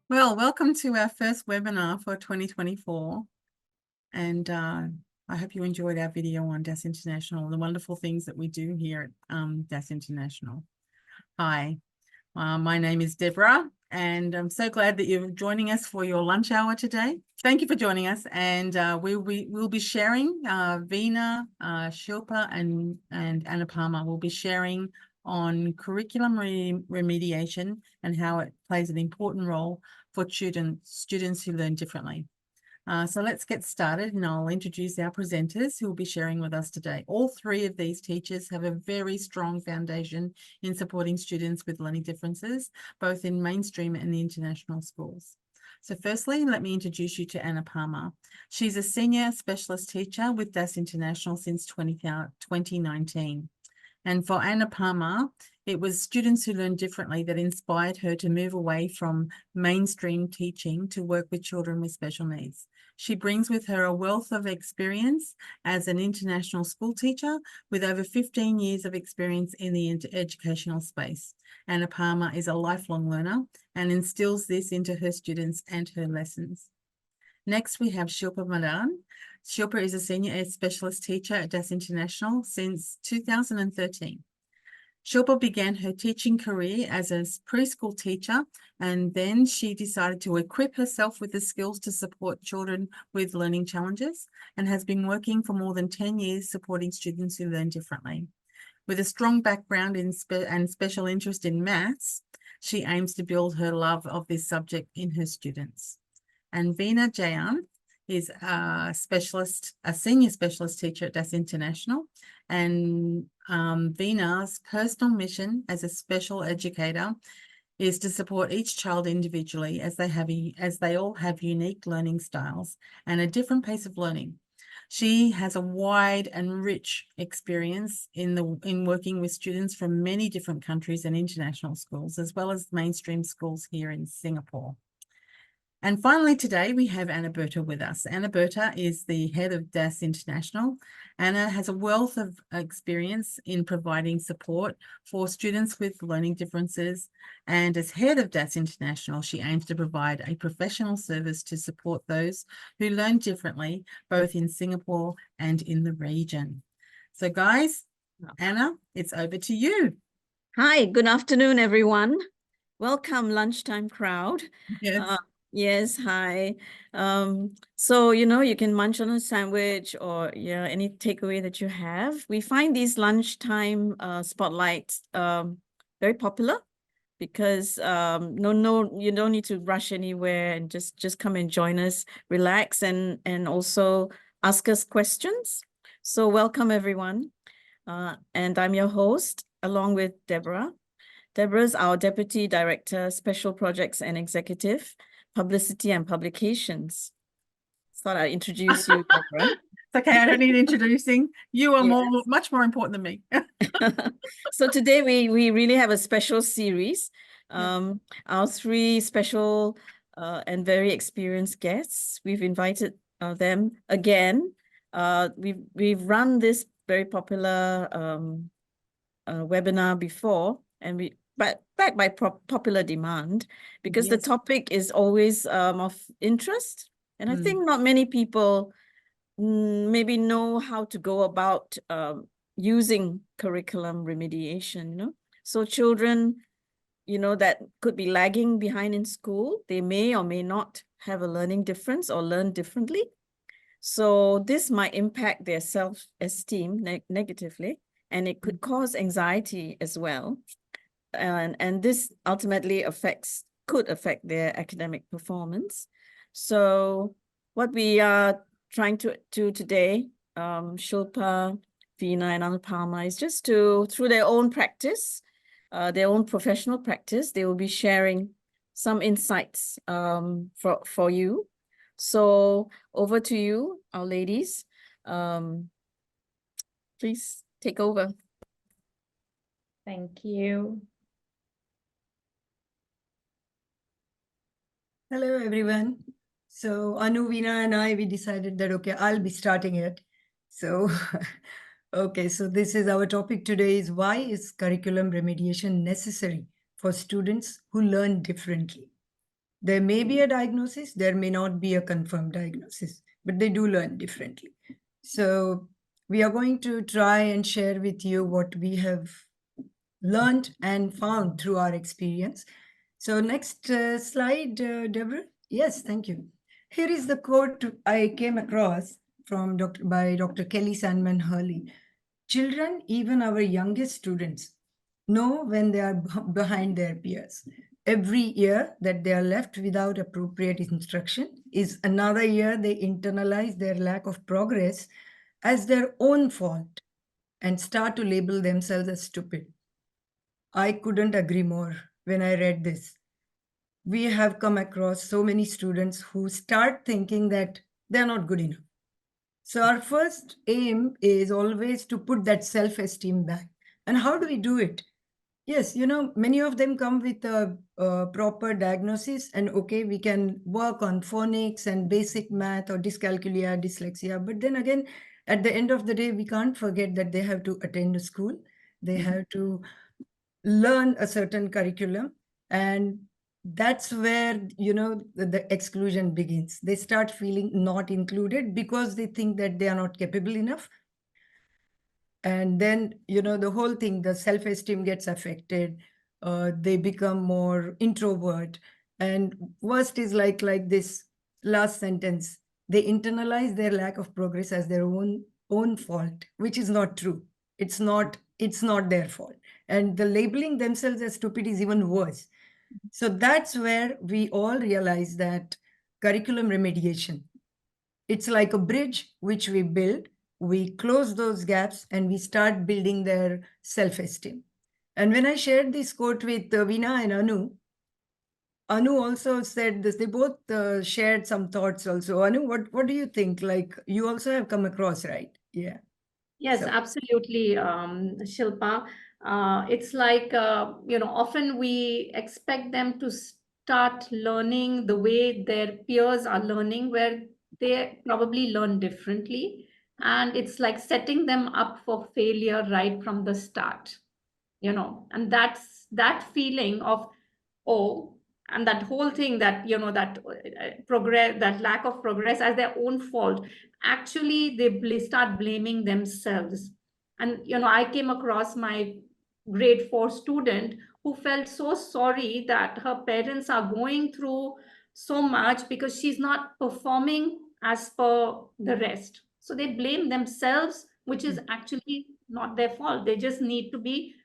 Well, welcome to our first webinar for 2024. And I hope you enjoyed our video on DAS International, the wonderful things that we do here at DAS International. Hi, my name is Deborah, and I'm so glad that you're joining us for your lunch hour today. Thank you for joining us. And we'll be sharing VEENA, SHILPA, and ANUPAMA. We'll be sharing on curriculum remediation and how it plays an important role for students who learn differently. So let's get started, and I'll introduce our presenters who will be sharing with us today. All three of these teachers have a very strong foundation in supporting students with learning differences, both in mainstream and international schools. So firstly, let me introduce you to ANUPAMA. She's a senior specialist teacher with DAS International since 2019. And for ANUPAMA, it was students who learned differently that inspired her to move away from mainstream teaching to work with children with special needs. She brings with her a wealth of experience as an international school teacher with over 15 years of experience in the educational space. ANUPAMA is a lifelong learner and instills this into her students and her lessons. Next, we have SHILPA MADANE. SHILPA is a senior specialist teacher at DAS International since 2013. SHILPA began her teaching career as a preschool teacher, and then she decided to equip herself with the skills to support children with learning challenges, and has been working for more than 10 years supporting students who learn differently. With a strong background and special interest in maths, she aims to build her love of this subject in her students. And VEENA JAYANTH is a senior specialist teacher at DAS International. And VEENA's personal mission as a special educator is to support each child individually as they all have unique learning styles and a different pace of learning. She has a wide and rich experience in working with students from many different countries and international schools, as well as mainstream schools here in Singapore. And finally, today we have Anna Berta with us. Anna Berta is the head of DAS International. Anna has a wealth of experience in providing support for students with learning differences. And as head of DAS International, she aims to provide a professional service to support those who learn differently, both in Singapore and in the region. So guys, Anna, it's over to you. Hi, good afternoon, everyone. Welcome, lunchtime crowd. Yes. Yes, hi. So, you can munch on a sandwich or any takeaway that you have. We find these lunchtime spotlights very popular because you don't need to rush anywhere, and just come and join us, relax, and also ask us questions. So welcome, everyone. And I'm your host, along with Deborah. Deborah's our Deputy Director, Special Projects and Executive, Publicity and Publications. Thought I'd introduce you, Deborah. It's okay, I don't need introducing. You are much more important than me. So today we really have a special series. Our three special and very experienced guests. We've invited them again. We've run this very popular webinar before, and but back by popular demand, because the topic is always of interest. And I think not many people maybe know how to go about using curriculum remediation, So children, that could be lagging behind in school, they may or may not have a learning difference or learn differently. So this might impact their self-esteem negatively, and it could cause anxiety as well. And this ultimately could affect their academic performance. So what we are trying to do today, SHILPA, VEENA, and ANUPAMA, is just through their own practice, their own professional practice, they will be sharing some insights for you. So over to you, our ladies. Please take over. Thank you. Hello, everyone. So Anu, VEENA, and we decided that, okay, I'll be starting it. So, okay, so this is our topic today is why is curriculum remediation necessary for students who learn differently? There may be a diagnosis, there may not be a confirmed diagnosis, but they do learn differently. So we are going to try and share with you what we have learned and found through our experience. So next slide, Deborah. Yes, thank you. Here is the quote I came across from Dr. Kelly Sandman Hurley. Children, even our youngest students, know when they are behind their peers. Every year that they are left without appropriate instruction is another year they internalize their lack of progress as their own fault and start to label themselves as stupid. I couldn't agree more when I read this. We have come across so many students who start thinking that they're not good enough. So our first aim is always to put that self-esteem back. And how do we do it? Yes, many of them come with a proper diagnosis and okay, we can work on phonics and basic math or dyscalculia, dyslexia. But then again, at the end of the day, we can't forget that they have to attend a school. They have to learn a certain curriculum. And that's where, the exclusion begins. They start feeling not included because they think that they are not capable enough. And then, the whole thing, the self-esteem gets affected. They become more introvert. And worst is like this last sentence. They internalize their lack of progress as their own fault, which is not true. It's not their fault. And the labeling themselves as stupid is even worse. So that's where we all realize that curriculum remediation, it's like a bridge which we build. We close those gaps and we start building their self-esteem. And when I shared this quote with VEENA and Anu also said this. They both shared some thoughts also. Anu, what do you think? Like, you also have come across, right? Yeah. Yes, So- absolutely, Shilpa. It's like, often we expect them to start learning the way their peers are learning, where they probably learn differently. And it's like setting them up for failure right from the start, and that's that feeling of, oh, and that whole thing that, that progress, that lack of progress as their own fault. Actually, they start blaming themselves. And, I came across my grade 4 student who felt so sorry that her parents are going through so much because she's not performing as per the rest. So they blame themselves, which is actually not their fault. They just need to be,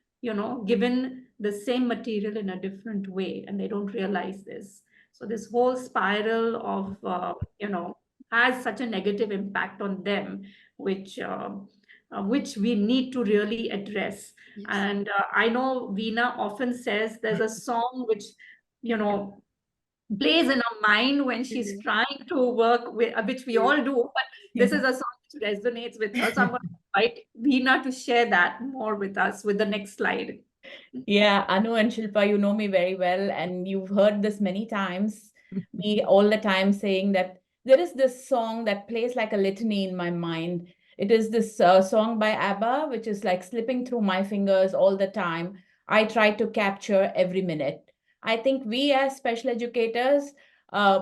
given the same material in a different way, and they don't realize this. So this whole spiral of, has such a negative impact on them, which we need to really address. Yes. And I know VEENA often says there's a song which, plays in her mind when she's trying to work with, which we all do, but this is a song which resonates with her. So I'm going to invite VEENA to share that more with us with the next slide. Yeah, Anu and Shilpa, you know me very well, and you've heard this many times, me all the time saying that there is this song that plays like a litany in my mind. It is this song by ABBA, which is like slipping through my fingers all the time. I try to capture every minute. I think we as special educators,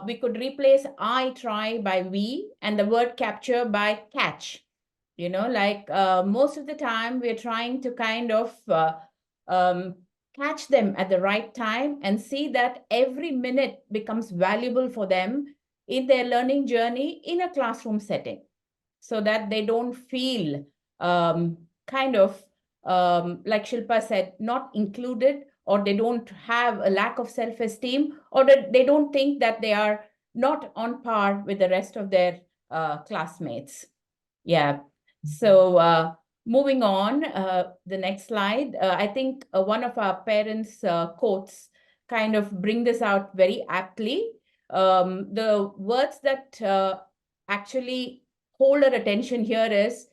we could replace I try by we and the word capture by catch. Like most of the time we're trying to kind of catch them at the right time and see that every minute becomes valuable for them in their learning journey in a classroom setting, so that they don't feel like Shilpa said, not included, or they don't have a lack of self-esteem, or that they don't think that they are not on par with the rest of their classmates. Yeah. So moving on, the next slide. I think one of our parents' quotes kind of bring this out very aptly. The words that actually hold our attention here is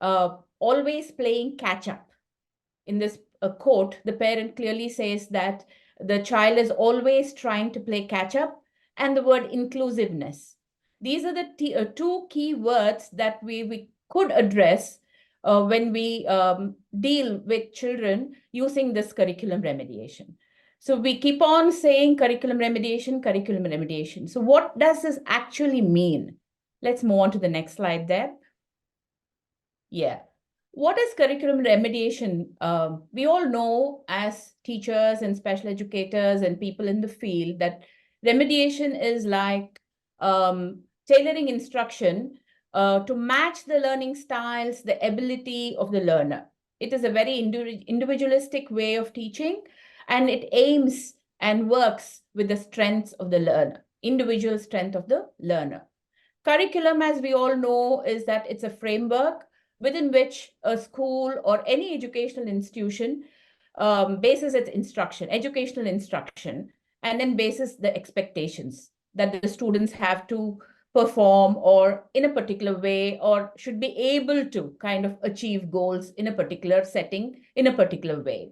always playing catch up. In this quote, the parent clearly says that the child is always trying to play catch up, and the word inclusiveness. These are the two key words that we could address when we deal with children using this curriculum remediation. So we keep on saying curriculum remediation, curriculum remediation. So what does this actually mean? Let's move on to the next slide there. Yeah. What is curriculum remediation? We all know as teachers and special educators and people in the field that remediation is like tailoring instruction to match the learning styles, the ability of the learner. It is a very individualistic way of teaching, and it aims and works with the strengths of the learner, individual strength of the learner. Curriculum, as we all know, is that it's a framework within which a school or any educational institution bases its instruction, educational instruction, and then bases the expectations that the students have to perform or in a particular way, or should be able to kind of achieve goals in a particular setting, in a particular way.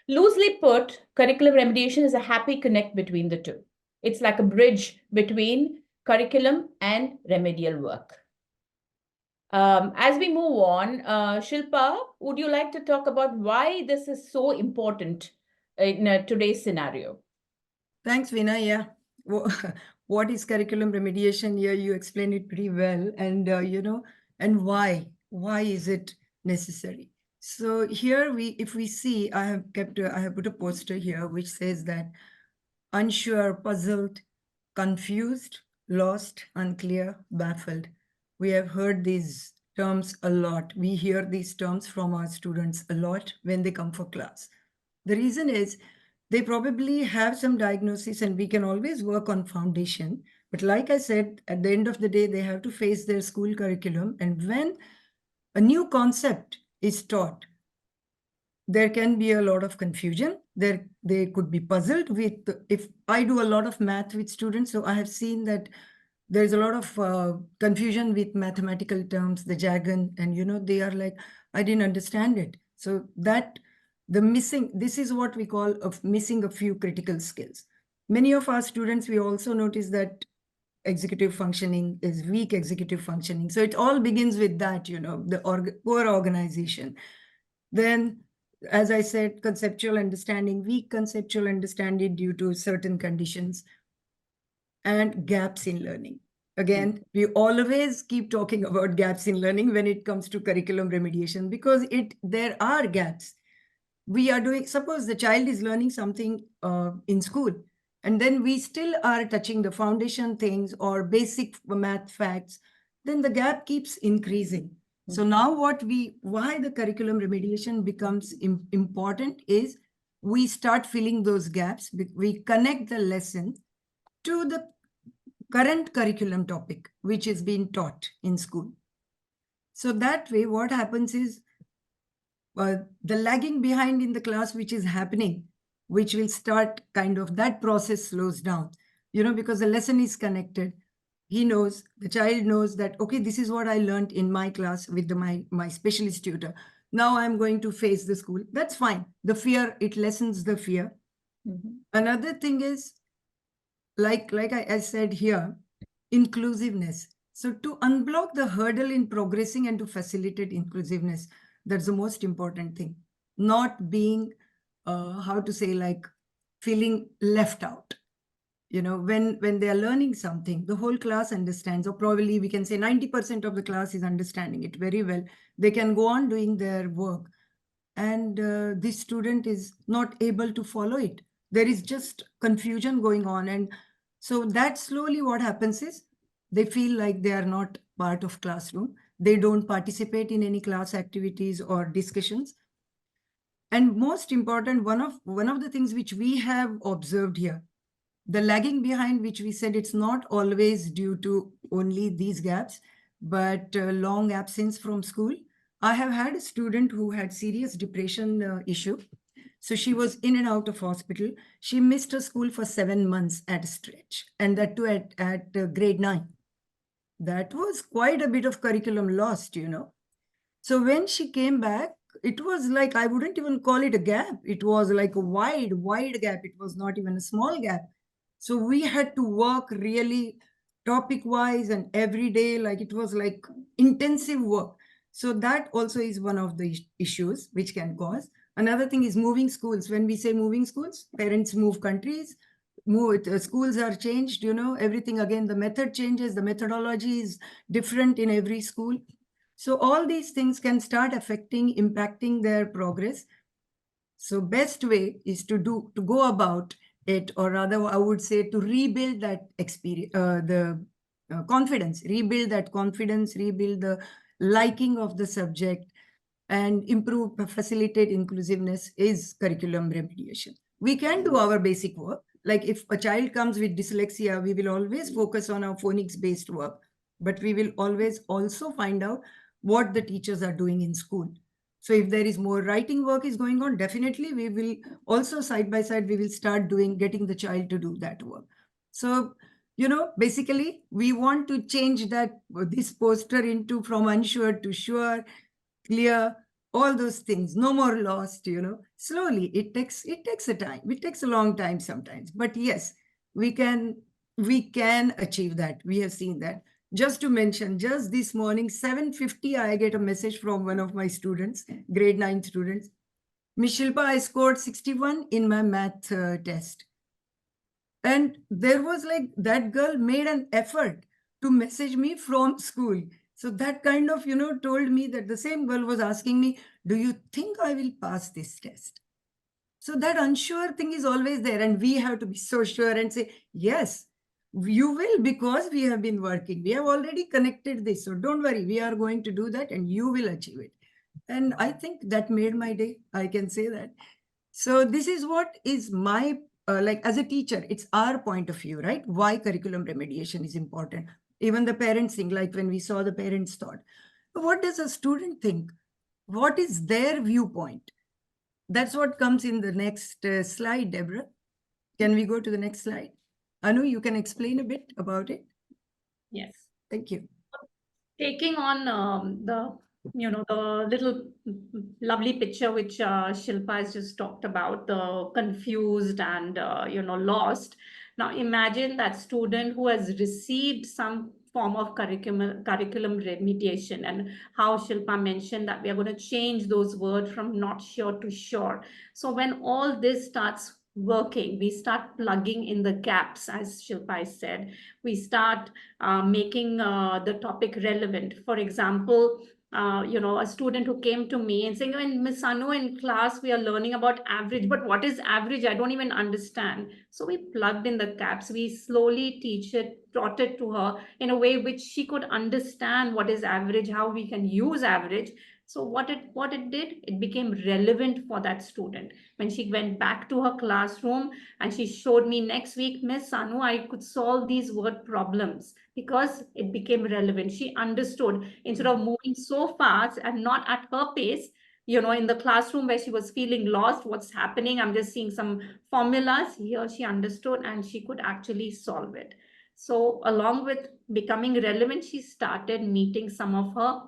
Loosely put, curriculum remediation is a happy connect between the two. It's like a bridge between curriculum and remedial work. As we move on, Shilpa, would you like to talk about why this is so important in today's scenario? Thanks, Veena. Yeah. What is curriculum remediation? Yeah, you explained it pretty well. And, and why? Why is it necessary? So here if we see, I have put a poster here which says that unsure, puzzled, confused, lost, unclear, baffled. We have heard these terms a lot. We hear these terms from our students a lot when they come for class. The reason is they probably have some diagnosis and we can always work on foundation. But like I said, at the end of the day, they have to face their school curriculum. And when a new concept is taught, there can be a lot of confusion. They could be puzzled with, if I do a lot of math with students, so I have seen that there's a lot of confusion with mathematical terms, the jargon, and they are like, I didn't understand it. So that this is what we call missing a few critical skills. Many of our students, we also notice that executive functioning is weak executive functioning. So it all begins with that, the poor organization. Then, as I said, conceptual understanding, weak conceptual understanding due to certain conditions, and gaps in learning. Again, we always keep talking about gaps in learning when it comes to curriculum remediation, because there are gaps. We are doing, suppose the child is learning something in school, and then we still are touching the foundation things or basic math facts, then the gap keeps increasing. So now why the curriculum remediation becomes important is we start filling those gaps. We connect the lesson to the current curriculum topic, which is being taught in school. So that way, what happens is the lagging behind in the class, which is happening, which will start that process slows down, because the lesson is connected. The child knows that, okay, this is what I learned in my class with my specialist tutor. Now I'm going to face the school. That's fine. The fear, it lessens the fear. Another thing is, like I said here, inclusiveness. So to unblock the hurdle in progressing and to facilitate inclusiveness, that's the most important thing. Not being, feeling left out. When they are learning something, the whole class understands, or probably we can say 90% of the class is understanding it very well. They can go on doing their work. And this student is not able to follow it. There is just confusion going on. And so that slowly what happens is they feel like they are not part of classroom. They don't participate in any class activities or discussions. And most important, one of the things which we have observed here, the lagging behind, which we said it's not always due to only these gaps, but long absence from school. I have had a student who had serious depression issue. So she was in and out of hospital. She missed her school for 7 months at a stretch, and that too at grade 9. That was quite a bit of curriculum lost, So when she came back, it was like, I wouldn't even call it a gap. It was like a wide gap. It was not even a small gap. So we had to work really topic-wise and every day, like it was like intensive work. So that also is one of the issues which can cause. Another thing is moving schools. When we say moving schools, parents move countries, schools are changed, everything again, the method changes, the methodology is different in every school. So all these things can start impacting their progress. So best way is to go about it, or rather I would say to rebuild that experience, confidence, rebuild the liking of the subject, and facilitate inclusiveness is curriculum remediation. We can do our basic work. Like if a child comes with dyslexia, we will always focus on our phonics-based work, but we will always also find out what the teachers are doing in school. So if there is more writing work is going on, definitely we will also side by side, we will start getting the child to do that work. So, basically we want to change this poster into from unsure to sure, clear, all those things, no more lost, slowly. It takes a time. It takes a long time sometimes, but yes, we can achieve that. We have seen that. Just to mention, just this morning, 7:50, I get a message from one of my students, grade 9 students. Miss Shilpa, I scored 61 in my math test. And there was like, that girl made an effort to message me from school. So that kind of, told me that the same girl was asking me, do you think I will pass this test? So that unsure thing is always there. And we have to be so sure and say, yes, you will, because we have been working. We have already connected this. So don't worry, we are going to do that and you will achieve it. And I think that made my day. I can say that. So this is what is my, like as a teacher, it's our point of view, right? Why curriculum remediation is important. Even the parents think, like when we saw the parents thought, what does a student think? What is their viewpoint? That's what comes in the next slide, Deborah. Can we go to the next slide? Anu, you can explain a bit about it? Yes. Thank you. Taking on the little lovely picture which Shilpa has just talked about, the confused and lost. Now imagine that student who has received some form of curriculum remediation, and how Shilpa mentioned that we are going to change those words from not sure to sure. So when all this starts working, we start plugging in the gaps, as Shilpa said. We start making the topic relevant. For example, a student who came to me and saying, "When Miss Anu, in class, we are learning about average, but what is average? I don't even understand." So we plugged in the gaps. We slowly taught it to her in a way which she could understand what is average, how we can use average. So what it did, it became relevant for that student. When she went back to her classroom and she showed me next week, "Miss Anu, I could solve these word problems," because it became relevant. She understood, instead of moving so fast and not at her pace, in the classroom where she was feeling lost, what's happening, I'm just seeing some formulas here. She understood and she could actually solve it. So along with becoming relevant, she started meeting some of her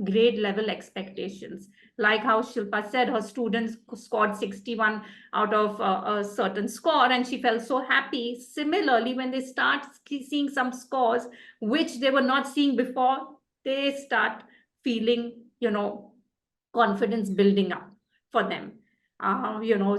grade level expectations. Like how Shilpa said, her students scored 61 out of a certain score, and she felt so happy. Similarly, when they start seeing some scores which they were not seeing before, they start feeling, confidence building up for them.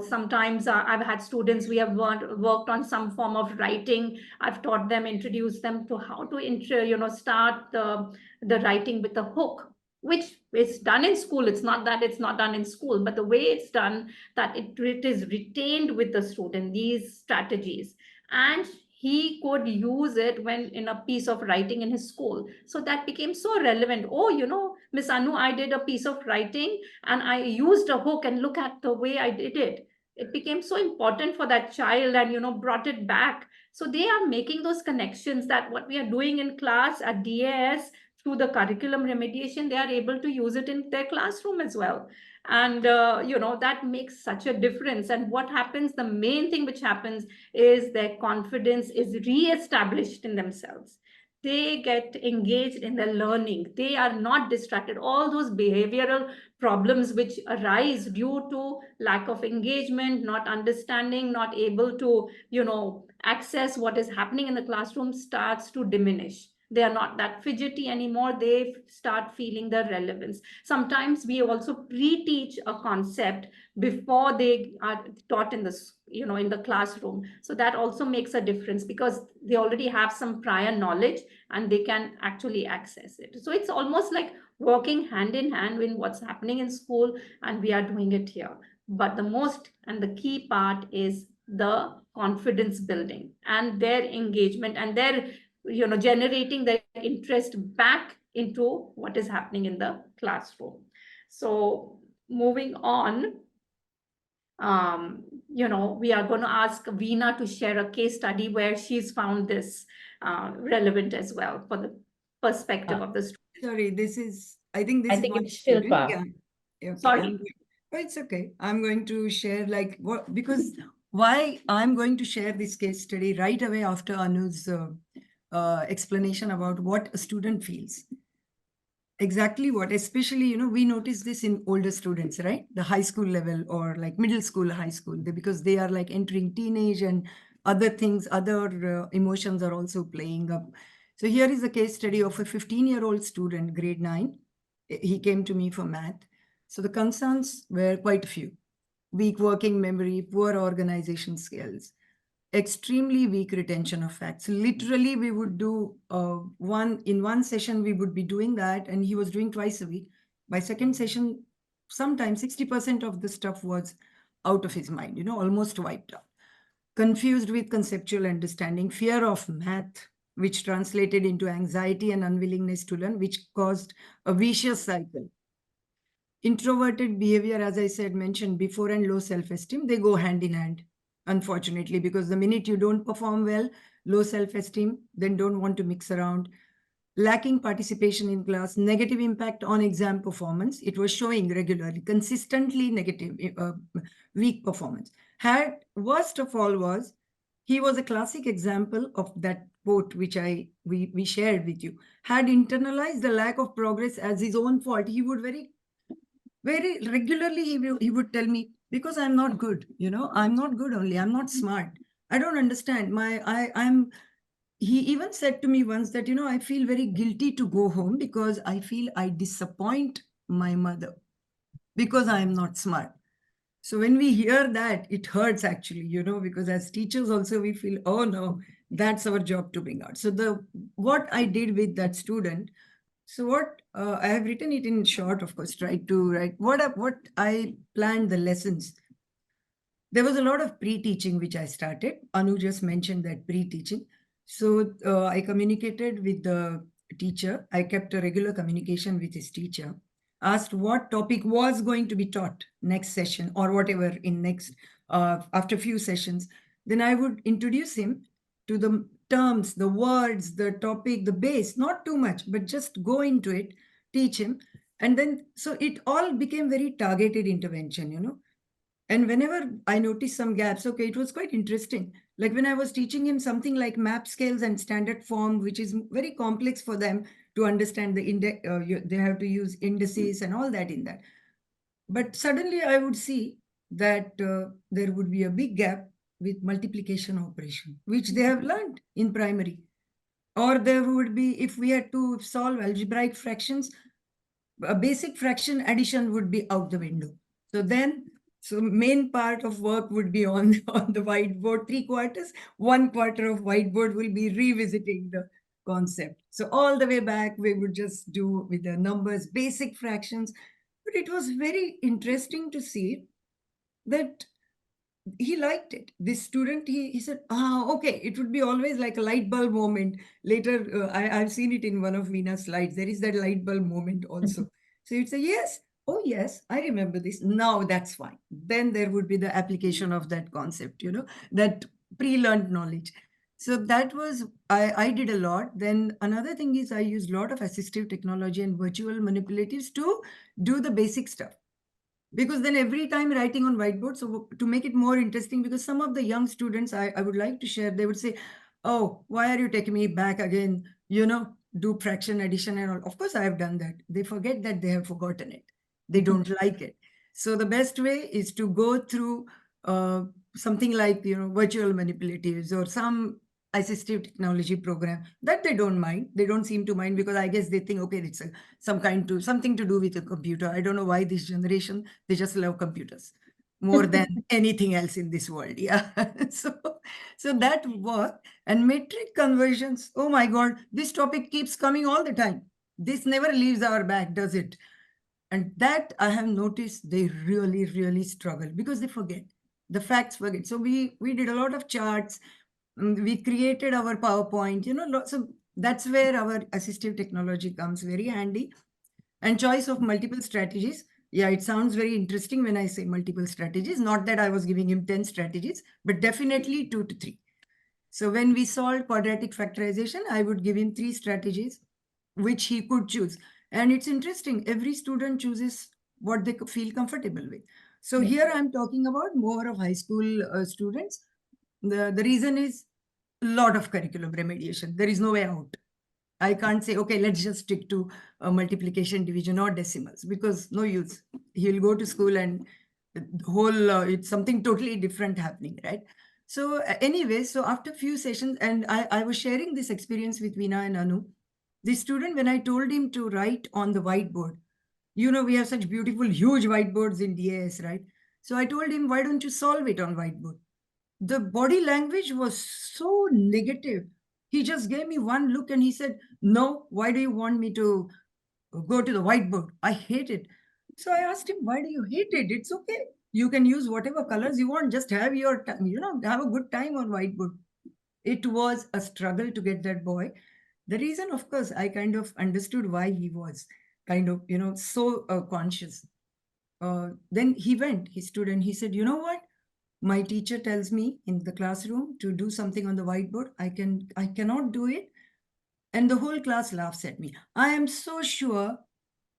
Sometimes I've had students, we have worked on some form of writing. I've taught them, introduced them to how to start the writing with a hook, which is done in school. It's not that it's not done in school, but the way it's done, that it is retained with the student, these strategies. And he could use it when in a piece of writing in his school. So that became so relevant. Oh, Miss Anu, I did a piece of writing and I used a hook, and look at the way I did it. It became so important for that child, and brought it back. So they are making those connections, that what we are doing in class at DAS through the curriculum remediation, they are able to use it in their classroom as well. And that makes such a difference. And what happens, the main thing which happens, is their confidence is re-established in themselves. They get engaged in their learning. They are not distracted. All those behavioral problems which arise due to lack of engagement, not understanding, not able to access what is happening in the classroom, starts to diminish. They are not that fidgety anymore. They start feeling the relevance. Sometimes we also pre-teach a concept before they are taught in the, in the classroom. So that also makes a difference because they already have some prior knowledge and they can actually access it. So it's almost like working hand in hand with what's happening in school, and we are doing it here. But the most and the key part is the confidence building and their engagement and their, generating the interest back into what is happening in the classroom. So moving on, we are going to ask VEENA to share a case study where she's found this relevant as well for the perspective of the student. Sorry, I think I this is think one it's student. Shilpa. Yeah. Okay. Sorry. Oh, it's okay. I'm going to share because why I'm going to share this case study right away after Anu's explanation about what a student feels. Exactly what, especially, we notice this in older students, right? The high school level or like middle school, high school, because they are like entering teenage and other things, other emotions are also playing up. So here is a case study of a 15-year-old student, grade 9. He came to me for math. So the concerns were quite a few. Weak working memory, poor organization skills, extremely weak retention of facts. Literally, we would do one session, we would be doing that, and he was doing twice a week. By second session, sometimes 60% of the stuff was out of his mind, almost wiped out. Confused with conceptual understanding, fear of math, which translated into anxiety and unwillingness to learn, which caused a vicious cycle. Introverted behavior, as I said, mentioned before, and low self-esteem, they go hand in hand, unfortunately, because the minute you don't perform well, low self-esteem, then don't want to mix around. Lacking participation in class, negative impact on exam performance. It was showing regularly, consistently negative, weak performance. Worst of all was, he was a classic example of that quote, which we shared with you. Had internalized the lack of progress as his own fault. He would very regularly, he would tell me, because I'm not good, I'm not good only, I'm not smart. I don't understand. He even said to me once that, I feel very guilty to go home because I feel I disappoint my mother because I am not smart. So when we hear that, it hurts actually, because as teachers also we feel, oh no, that's our job to bring out. So what I did with that student, so what I have written it in short, of course, tried to write what I planned the lessons. There was a lot of pre-teaching which I started. Anu just mentioned that pre-teaching. So I communicated with the teacher. I kept a regular communication with his teacher. Asked what topic was going to be taught next session or whatever in next, after a few sessions. Then I would introduce him to the terms, the words, the topic, the base, not too much, but just go into it, teach him. And then, so it all became very targeted intervention, And whenever I noticed some gaps, okay, it was quite interesting. Like when I was teaching him something like map scales and standard form, which is very complex for them to understand the index, they have to use indices and all that in that. But suddenly I would see that there would be a big gap with multiplication operation, which they have learned in primary. Or there would be, if we had to solve algebraic fractions, a basic fraction addition would be out the window. So main part of work would be on the whiteboard, 3/4. 1/4 of whiteboard will be revisiting the concept. So all the way back, we would just do with the numbers, basic fractions. But it was very interesting to see that he liked it. This student, he said, okay, it would be always like a light bulb moment. Later, I've seen it in one of VEENA's slides. There is that light bulb moment also. So you'd say, yes, oh yes, I remember this. Now that's fine. Then there would be the application of that concept, that pre-learned knowledge. So that was, I did a lot. Then another thing is I used a lot of assistive technology and virtual manipulatives to do the basic stuff. Because then every time writing on whiteboard, so to make it more interesting, because some of the young students I would like to share, they would say, oh, why are you taking me back again? Do fraction addition and all. Of course, I have done that. They forget that they have forgotten it. They don't like it. So the best way is to go through something like, virtual manipulatives or some assistive technology program. That they don't mind. They don't seem to mind because I guess they think, okay, it's something to do with a computer. I don't know why this generation, they just love computers more than anything else in this world. Yeah. So that worked. And metric conversions, oh my God, this topic keeps coming all the time. This never leaves our back, does it? And that I have noticed they really, really struggle because they forget. The facts forget. So we did a lot of charts. We created our PowerPoint, lots of, that's where our assistive technology comes very handy. And choice of multiple strategies. Yeah, it sounds very interesting when I say multiple strategies. Not that I was giving him 10 strategies, but definitely 2 to 3. So when we solved quadratic factorization, I would give him 3 strategies, which he could choose. And it's interesting, every student chooses what they feel comfortable with. So here I'm talking about more of high school students. The reason is a lot of curriculum remediation. There is no way out. I can't say, okay, let's just stick to multiplication, division, or decimals, because no use. He'll go to school and the whole, it's something totally different happening, right? So anyway, so after a few sessions, and I was sharing this experience with Veena and Anu. The student, when I told him to write on the whiteboard, we have such beautiful, huge whiteboards in DAS, right? So I told him, why don't you solve it on whiteboard? The body language was so negative. He just gave me one look and he said, no, why do you want me to go to the whiteboard? I hate it. So I asked him, why do you hate it? It's okay. You can use whatever colors you want. Just have your time, have a good time on whiteboard. It was a struggle to get that boy. The reason, of course, I kind of understood why he was kind of, so conscious. Then he went, he stood and he said, you know what? My teacher tells me in the classroom to do something on the whiteboard. I cannot do it. And the whole class laughs at me. I'm so sure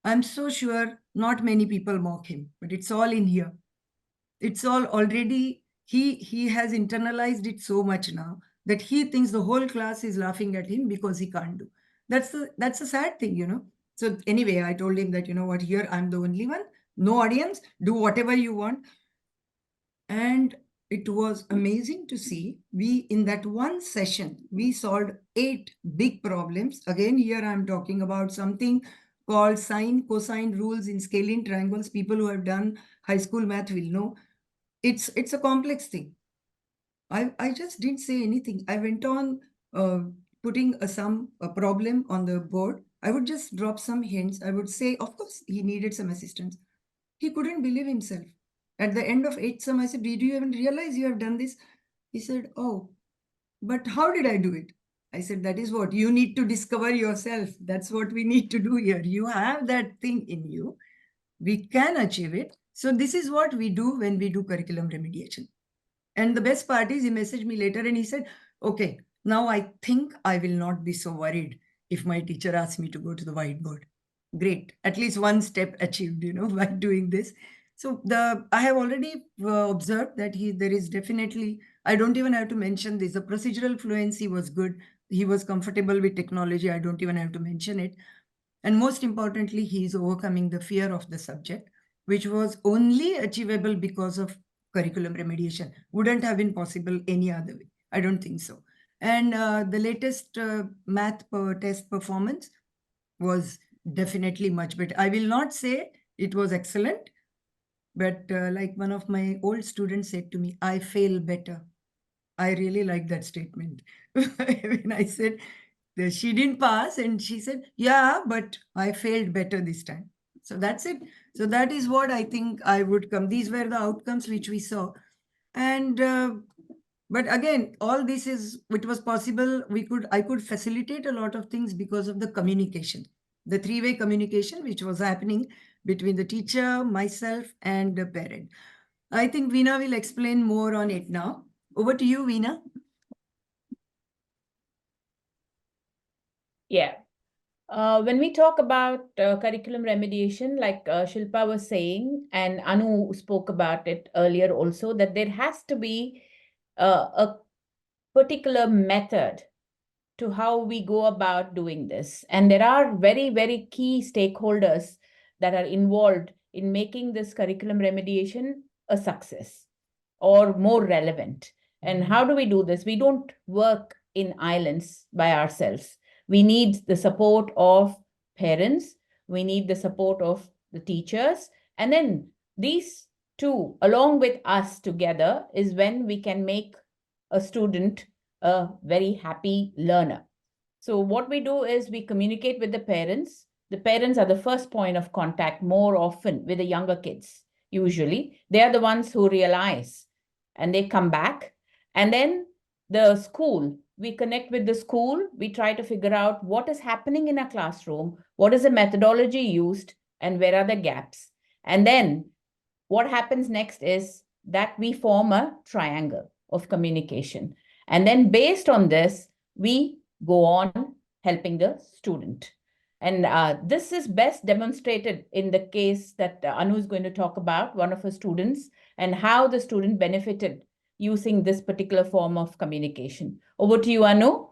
not many people mock him, but it's all in here. It's all already, he has internalized it so much now that he thinks the whole class is laughing at him because he can't do. That's a sad thing, So anyway, I told him that, you know what, here I'm the only one, no audience, do whatever you want. And it was amazing to see. In that one session, we solved 8 big problems. Again, here I'm talking about something called sine, cosine rules in scaling triangles. People who have done high school math will know. It's a complex thing. I just didn't say anything. I went on putting a problem on the board. I would just drop some hints. I would say, of course, he needed some assistance. He couldn't believe himself. At the end of 8th sum, I said, did you even realize you have done this? He said, oh, but how did I do it? I said, that is what you need to discover yourself. That's what we need to do here. You have that thing in you. We can achieve it. So this is what we do when we do curriculum remediation. And the best part is he messaged me later and he said, okay, now I think I will not be so worried if my teacher asks me to go to the whiteboard. Great. At least one step achieved, by doing this. So I have already observed that there is definitely, I don't even have to mention this. The procedural fluency was good. He was comfortable with technology. I don't even have to mention it. And most importantly, he is overcoming the fear of the subject, which was only achievable because of curriculum remediation. Wouldn't have been possible any other way. I don't think so. And the latest math test performance was definitely much better. I will not say it was excellent, but like one of my old students said to me, I fail better. I really like that statement. When I said that she didn't pass and she said, yeah, but I failed better this time. So that's it. So that is what I think I would come. These were the outcomes which we saw. And but again, all this it was possible. I could facilitate a lot of things because of the communication, the 3-way communication, which was happening between the teacher, myself, and the parent. I think Veena will explain more on it now. Over to you, Veena. Yeah. When we talk about curriculum remediation, like Shilpa was saying, and Anu spoke about it earlier also, that there has to be a particular method to how we go about doing this. And there are very, very key stakeholders that are involved in making this curriculum remediation a success or more relevant. And how do we do this? We don't work in islands by ourselves. We need the support of parents. We need the support of the teachers. And then these two, along with us together, is when we can make a student a very happy learner. So what we do is we communicate with the parents. The parents are the first point of contact more often with the younger kids. Usually, they are the ones who realize and they come back. And then the school, we connect with the school. We try to figure out what is happening in a classroom, what is the methodology used, and where are the gaps. And then what happens next is that we form a triangle of communication. And then based on this, we go on helping the student. And this is best demonstrated in the case that Anu is going to talk about, one of her students, and how the student benefited using this particular form of communication. Over to you, Anu.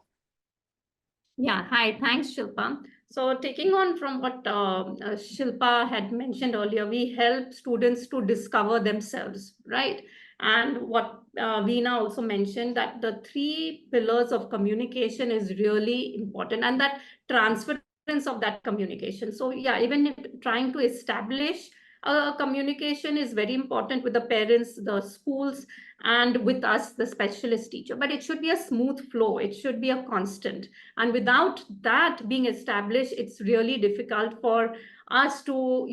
Yeah, hi, thanks, Shilpa. So taking on from what Shilpa had mentioned earlier, we help students to discover themselves, right? And what VEENA also mentioned, that the 3 pillars of communication is really important, and that transference of that communication. So yeah, even trying to establish communication is very important with the parents, the schools, and with us, the specialist teacher. But it should be a smooth flow. It should be a constant. And without that being established, it's really difficult for us to,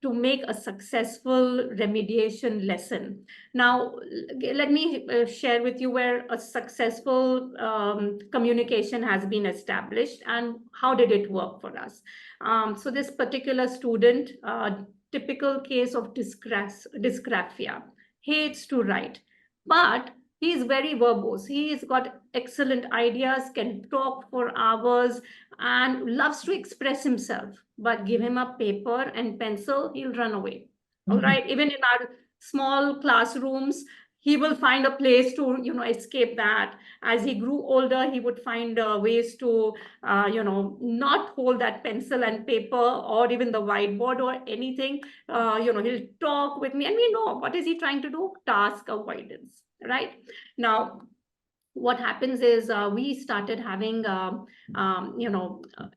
to make a successful remediation lesson. Now, let me share with you where a successful communication has been established and how did it work for us. So this particular student, typical case of dysgraphia, hates to write, but he is very verbose. He's got excellent ideas, can talk for hours, and loves to express himself. But give him a paper and pencil, he'll run away. All right. Even in our small classrooms, he will find a place to, escape that. As he grew older, he would find ways to, not hold that pencil and paper or even the whiteboard or anything. He'll talk with me and we know what is he trying to do? Task avoidance, right? Now, what happens is we started having,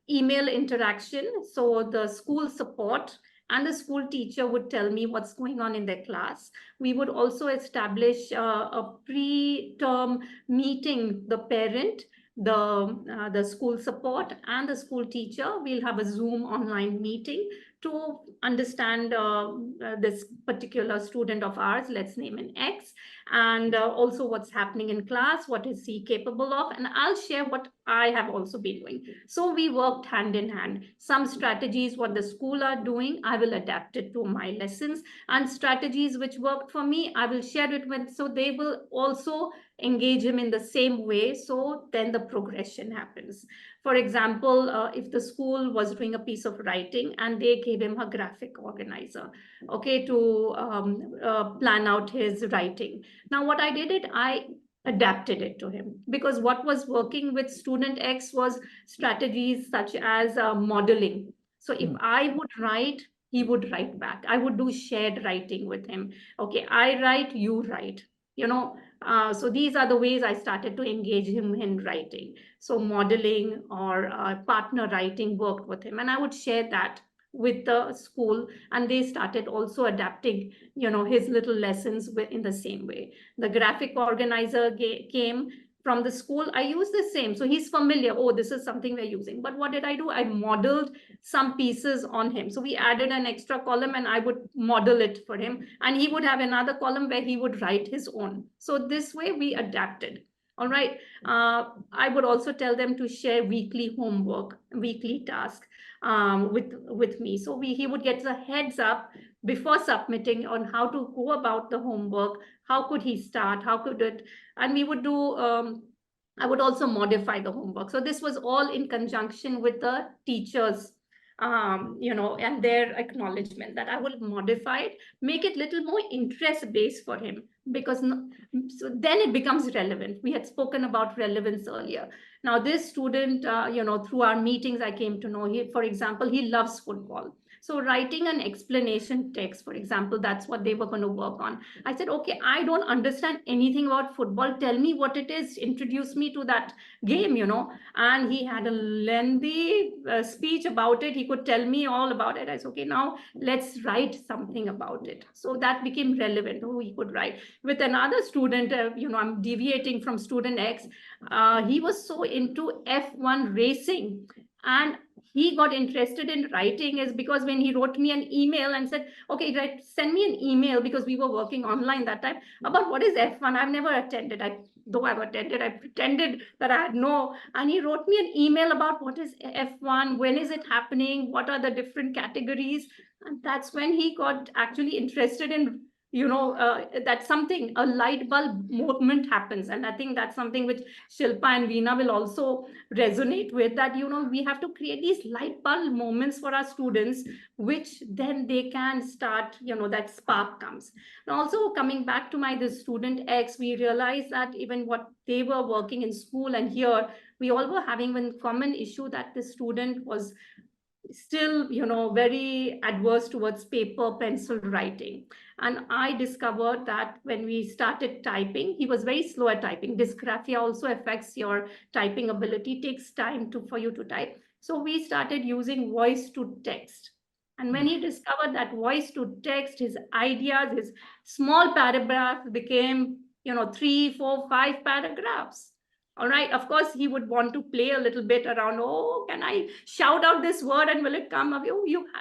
email interaction. So the school support and the school teacher would tell me what's going on in their class. We would also establish a pre-term meeting, the parent, the school support and the school teacher. We'll have a Zoom online meeting to understand this particular student of ours, let's name an X, and also what's happening in class, what is he capable of, and I'll share what I have also been doing. So we worked hand in hand. Some strategies, what the school are doing, I will adapt it to my lessons, and strategies which worked for me, I will share it with, so they will also engage him in the same way. So then the progression happens. For example, if the school was doing a piece of writing and they gave him a graphic organizer, okay, to plan out his writing. Now, what I did it, I adapted it to him, because what was working with student X was strategies such as modeling. So if I would write, he would write back. I would do shared writing with him. Okay, I write, you write. So these are the ways I started to engage him in writing. So modeling or partner writing worked with him, and I would share that with the school, and they started also adapting, his little lessons in the same way. The graphic organizer came from the school. I use the same. So he's familiar. Oh, this is something we're using. But what did I do? I modeled some pieces on him. So we added an extra column and I would model it for him. And he would have another column where he would write his own. So this way we adapted. All right. I would also tell them to share weekly homework, weekly task with me. So he would get the heads up before submitting on how to go about the homework, how could he start, how could it, and we would do, I would also modify the homework. So this was all in conjunction with the teachers, and their acknowledgement that I will modify it, make it little more interest-based for him, because so then it becomes relevant. We had spoken about relevance earlier. Now, this student, through our meetings, I came to know, for example, he loves football. So writing an explanation text, for example, that's what they were going to work on. I said, okay, I don't understand anything about football. Tell me what it is. Introduce me to that game, And he had a lengthy speech about it. He could tell me all about it. I said, okay, now let's write something about it. So that became relevant. Oh, he could write. With another student, I'm deviating from student X. He was so into F1 racing. And he got interested in writing is because when he wrote me an email and said, okay, send me an email, because we were working online that time, about what is F1. I've never attended. Though I've attended, I pretended that I had no. And he wrote me an email about what is F1, when is it happening, what are the different categories. And that's when he got actually interested in, that's something, a light bulb movement happens. And I think that's something which Shilpa and Veena will also resonate with, that, we have to create these light bulb moments for our students, which then they can start, that spark comes. And also coming back to this student X, we realized that even what they were working in school and here, we all were having one common issue, that the student was still, very adverse towards paper, pencil writing. And I discovered that when we started typing, he was very slow at typing. Dysgraphia also affects your typing ability, takes time for you to type. So we started using voice to text. And when he discovered that voice to text, his ideas, his small paragraphs became, 3, 4, 5 paragraphs. All right. Of course, he would want to play a little bit around. Oh, can I shout out this word and will it come up?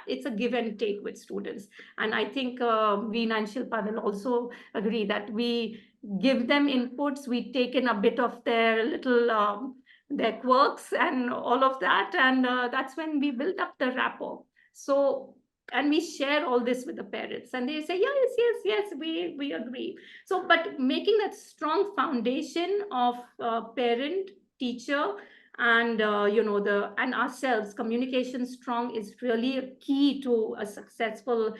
It's a give and take with students. And I think Veena and Shilpa will also agree that we give them inputs. We take in a bit of their little, their quirks and all of that. And that's when we build up the rapport. So, and we share all this with the parents and they say, yes, we agree. So, but making that strong foundation of parent, teacher, and and ourselves, communication strong is really a key to a successful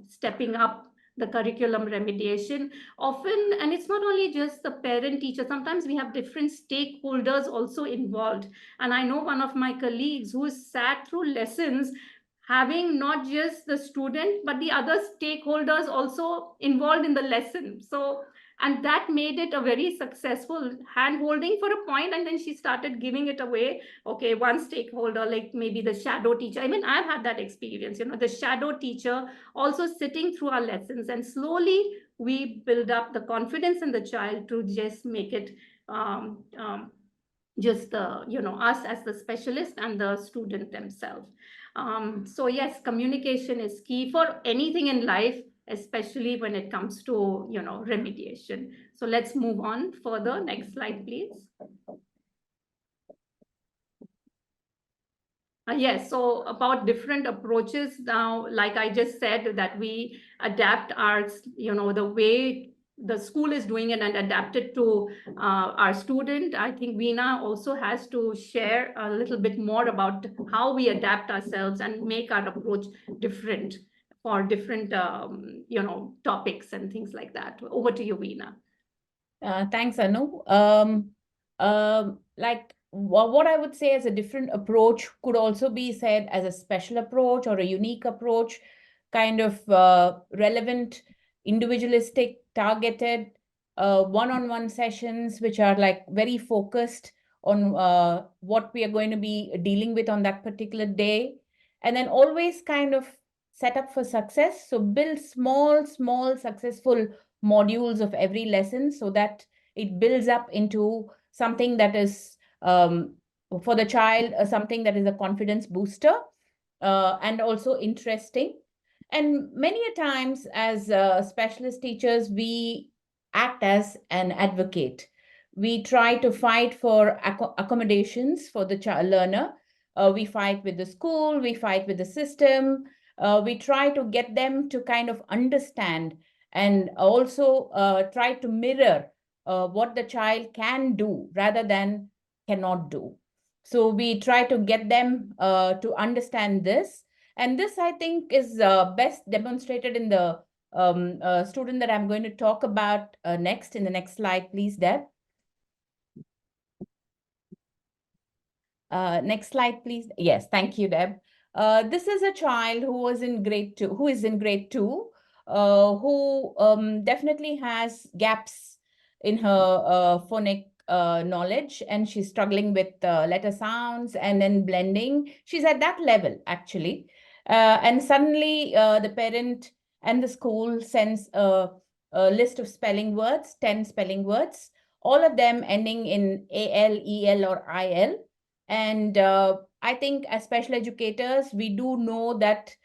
stepping up the curriculum remediation often. And it's not only just the parent teacher, sometimes we have different stakeholders also involved. And I know one of my colleagues who sat through lessons having not just the student, but the other stakeholders also involved in the lesson. So, and that made it a very successful hand-holding for a point, and then she started giving it away. Okay, one stakeholder, like maybe the shadow teacher. I mean, I've had that experience, the shadow teacher also sitting through our lessons, and slowly we build up the confidence in the child to just make it just the, us as the specialist and the student themselves. So yes, communication is key for anything in life, especially when it comes to, remediation. So let's move on further. Next slide, please. Yes, so about different approaches now, like I just said, that we adapt our, the way the school is doing it and adapt it to our student. I think Veena also has to share a little bit more about how we adapt ourselves and make our approach different for different, topics and things like that. Over to you, Veena. Thanks, Anu. Like what I would say as a different approach could also be said as a special approach or a unique approach, kind of relevant, individualistic, targeted, one-on-one sessions, which are like very focused on what we are going to be dealing with on that particular day. And then always kind of set up for success. So build small, successful modules of every lesson so that it builds up into something that is for the child, something that is a confidence booster and also interesting. And many a times as specialist teachers, we act as an advocate. We try to fight for accommodations for the learner. We fight with the school, we fight with the system. We try to get them to kind of understand and also try to mirror what the child can do rather than cannot do. So we try to get them to understand this. And this, I think, is best demonstrated in the student that I'm going to talk about next in the next slide, please, Deb. Next slide, please. Yes, thank you, Deb. This is a child who was in grade 2, who is in grade 2, who definitely has gaps in her phonic knowledge, and she's struggling with letter sounds and then blending. She's at that level, actually. And suddenly the parent and the school sends a list of spelling words, 10 spelling words, all of them ending in AL, EL, or IL. And I think as special educators, we do know that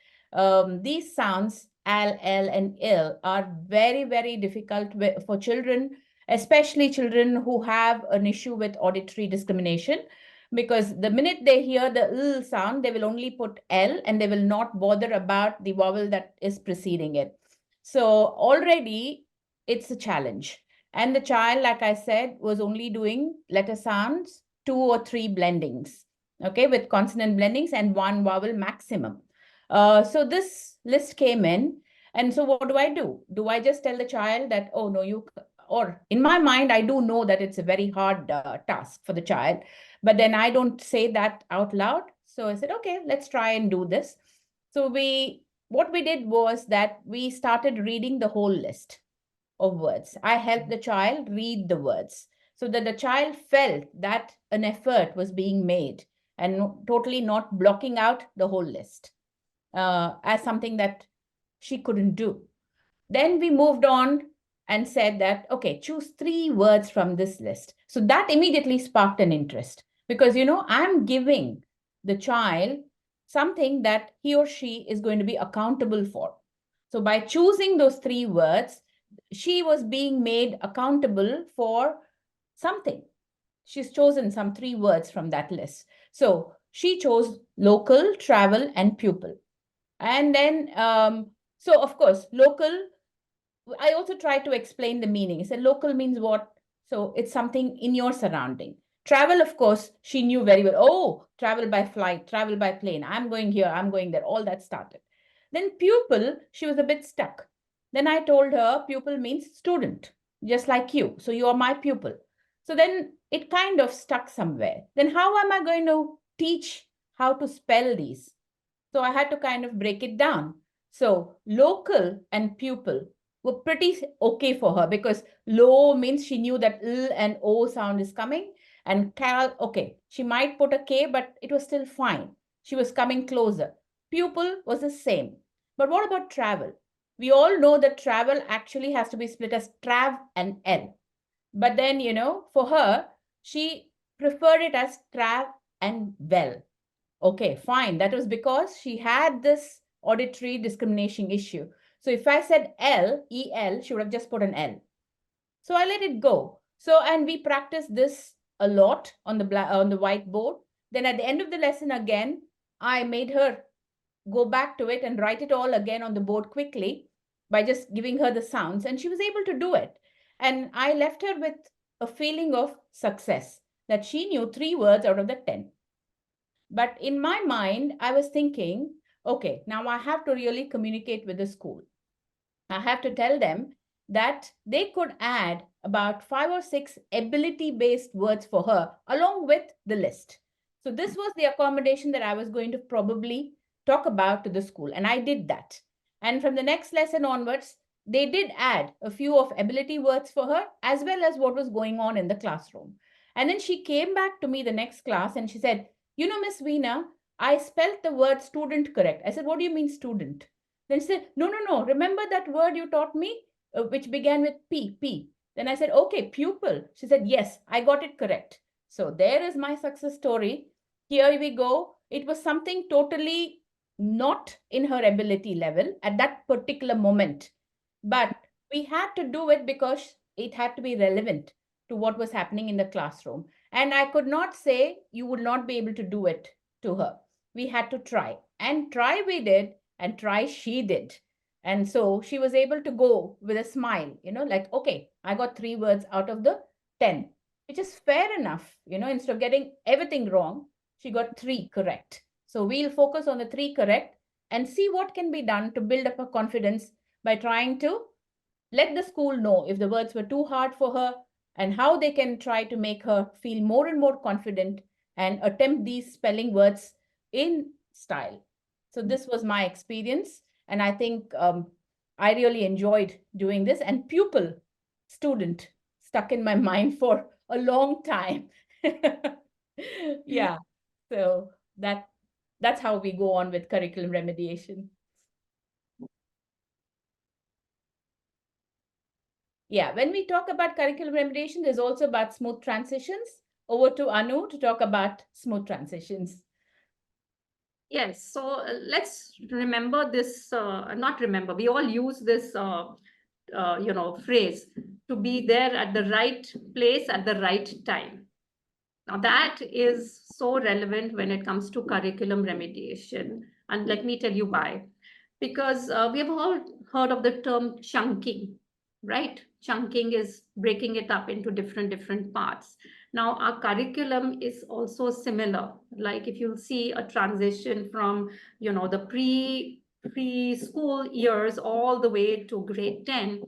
these sounds, AL, L, and IL, are very, very difficult for children, especially children who have an issue with auditory discrimination, because the minute they hear the L sound, they will only put L and they will not bother about the vowel that is preceding it. So already it's a challenge. And the child, like I said, was only doing letter sounds, 2 or 3 blendings, okay, with consonant blendings and 1 vowel maximum. So this list came in. And so what do? Do I just tell the child that, oh, no, you, or in my mind, I do know that it's a very hard task for the child, but then I don't say that out loud. So I said, okay, let's try and do this. So what we did was that we started reading the whole list of words. I helped the child read the words so that the child felt that an effort was being made and totally not blocking out the whole list as something that she couldn't do. Then we moved on and said that, okay, choose 3 words from this list. So that immediately sparked an interest because, you know, I'm giving the child something that he or she is going to be accountable for. So by choosing those 3 words, she was being made accountable for something. She's chosen some 3 words from that list. So she chose local, travel, and pupil. And then, so of course, local, I also tried to explain the meaning. I said local means what? So it's something in your surrounding. Travel, of course, she knew very well. Oh, travel by flight, travel by plane. I'm going here, I'm going there. All that started. Then pupil, she was a bit stuck. Then I told her pupil means student, just like you. So you are my pupil. So then it kind of stuck somewhere. Then how am I going to teach how to spell these? So I had to kind of break it down. So local and pupil were pretty okay for her because low means she knew that L and O sound is coming. And cal, okay, she might put a K, but it was still fine. She was coming closer. Pupil was the same. But what about travel? We all know that travel actually has to be split as trav and L. But then, you know, for her, she preferred it as trav and well. Okay, fine. That was because she had this auditory discrimination issue. So if I said L, E-L, she would have just put an L. So I let it go. So, and we practiced this a lot on the whiteboard. Then at the end of the lesson again, I made her go back to it and write it all again on the board quickly by just giving her the sounds, and she was able to do it. And I left her with a feeling of success, that she knew 3 words out of the 10. But in my mind, I was thinking, okay, now I have to really communicate with the school. I have to tell them that they could add about 5 or 6 ability-based words for her along with the list. So this was the accommodation that I was going to probably talk about to the school. And I did that. And from the next lesson onwards, they did add a few of ability words for her as well as what was going on in the classroom. And then she came back to me the next class and she said, you know, Miss VEENA, I spelled the word student correct. I said, what do you mean student? Then she said, no. Remember that word you taught me, which began with P. Then I said, okay, pupil. She said, yes, I got it correct. So there is my success story. Here we go. It was something totally not in her ability level at that particular moment. But we had to do it because it had to be relevant to what was happening in the classroom. And I could not say you would not be able to do it to her. We had to try. And try we did, and try she did. And so she was able to go with a smile, you know, like, okay, I got 3 words out of the 10, which is fair enough. You know, instead of getting everything wrong, she got 3 correct. So we'll focus on the 3 correct and see what can be done to build up her confidence by trying to let the school know if the words were too hard for her and how they can try to make her feel more and more confident and attempt these spelling words in style. So this was my experience, and I think I really enjoyed doing this, and pupil, student, stuck in my mind for a long time. Yeah, so that's how we go on with curriculum remediation. Yeah, when we talk about curriculum remediation, there's also about smooth transitions. Over to Anu to talk about smooth transitions. Yes, so let's remember this, not remember, we all use this, phrase, to be there at the right place at the right time. Now that is so relevant when it comes to curriculum remediation. And let me tell you why. Because we have all heard of the term chunking, right? Chunking is breaking it up into different parts. Now, our curriculum is also similar. Like if you see a transition from, the preschool years all the way to grade 10,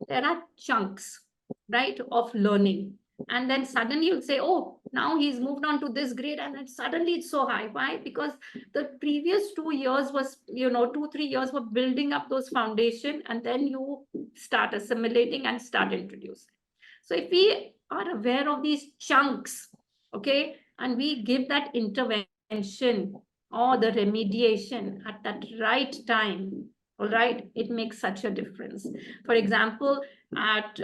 there are chunks, right, of learning. And then suddenly you'll say, oh, now he's moved on to this grade, and then suddenly it's so high. Why? Because the previous 2 years was, 2-3 years were building up those foundation, and then you start assimilating and start introducing. So if we are aware of these chunks, okay, and we give that intervention or the remediation at that right time, all right, it makes such a difference. For example, at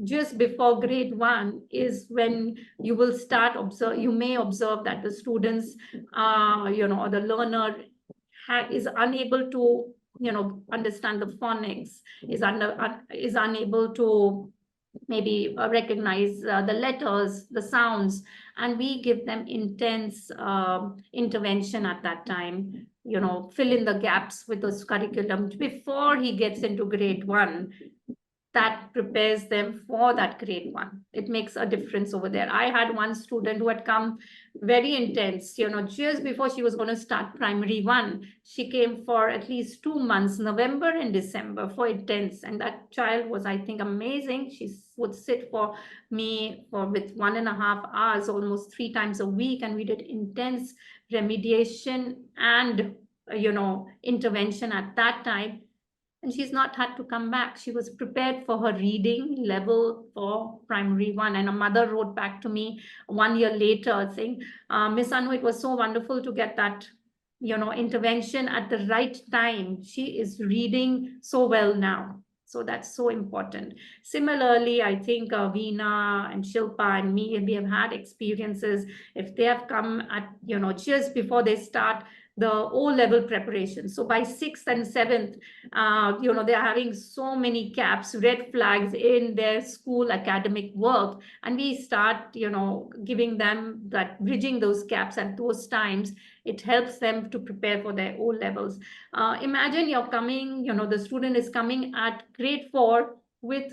just before grade 1 is when you will start you may observe that the students or the learner is unable to understand the phonics, is unable to maybe recognize the letters, the sounds, and we give them intense intervention at that time, fill in the gaps with those curriculum before he gets into grade 1. That prepares them for that grade 1. It makes a difference over there. I had one student who had come very intense, just before she was going to start primary 1. She came for at least 2 months, November and December, for intense. And that child was, I think, amazing. She would sit for me with 1.5 hours, almost 3 times a week. And we did intense remediation and, intervention at that time. And she's not had to come back. She was prepared for her reading level for primary 1. And a mother wrote back to me 1 year later saying, Miss Anu, it was so wonderful to get that, intervention at the right time. She is reading so well now. So that's so important. Similarly, I think VEENA and SHILPA and me, we have had experiences. If they have come at, just before they start the O-level preparation. So by 6th and 7th, they're having so many gaps, red flags in their school academic work. And we start, giving them that, bridging those gaps at those times. It helps them to prepare for their O-levels. Imagine you're coming, the student is coming at grade 4 with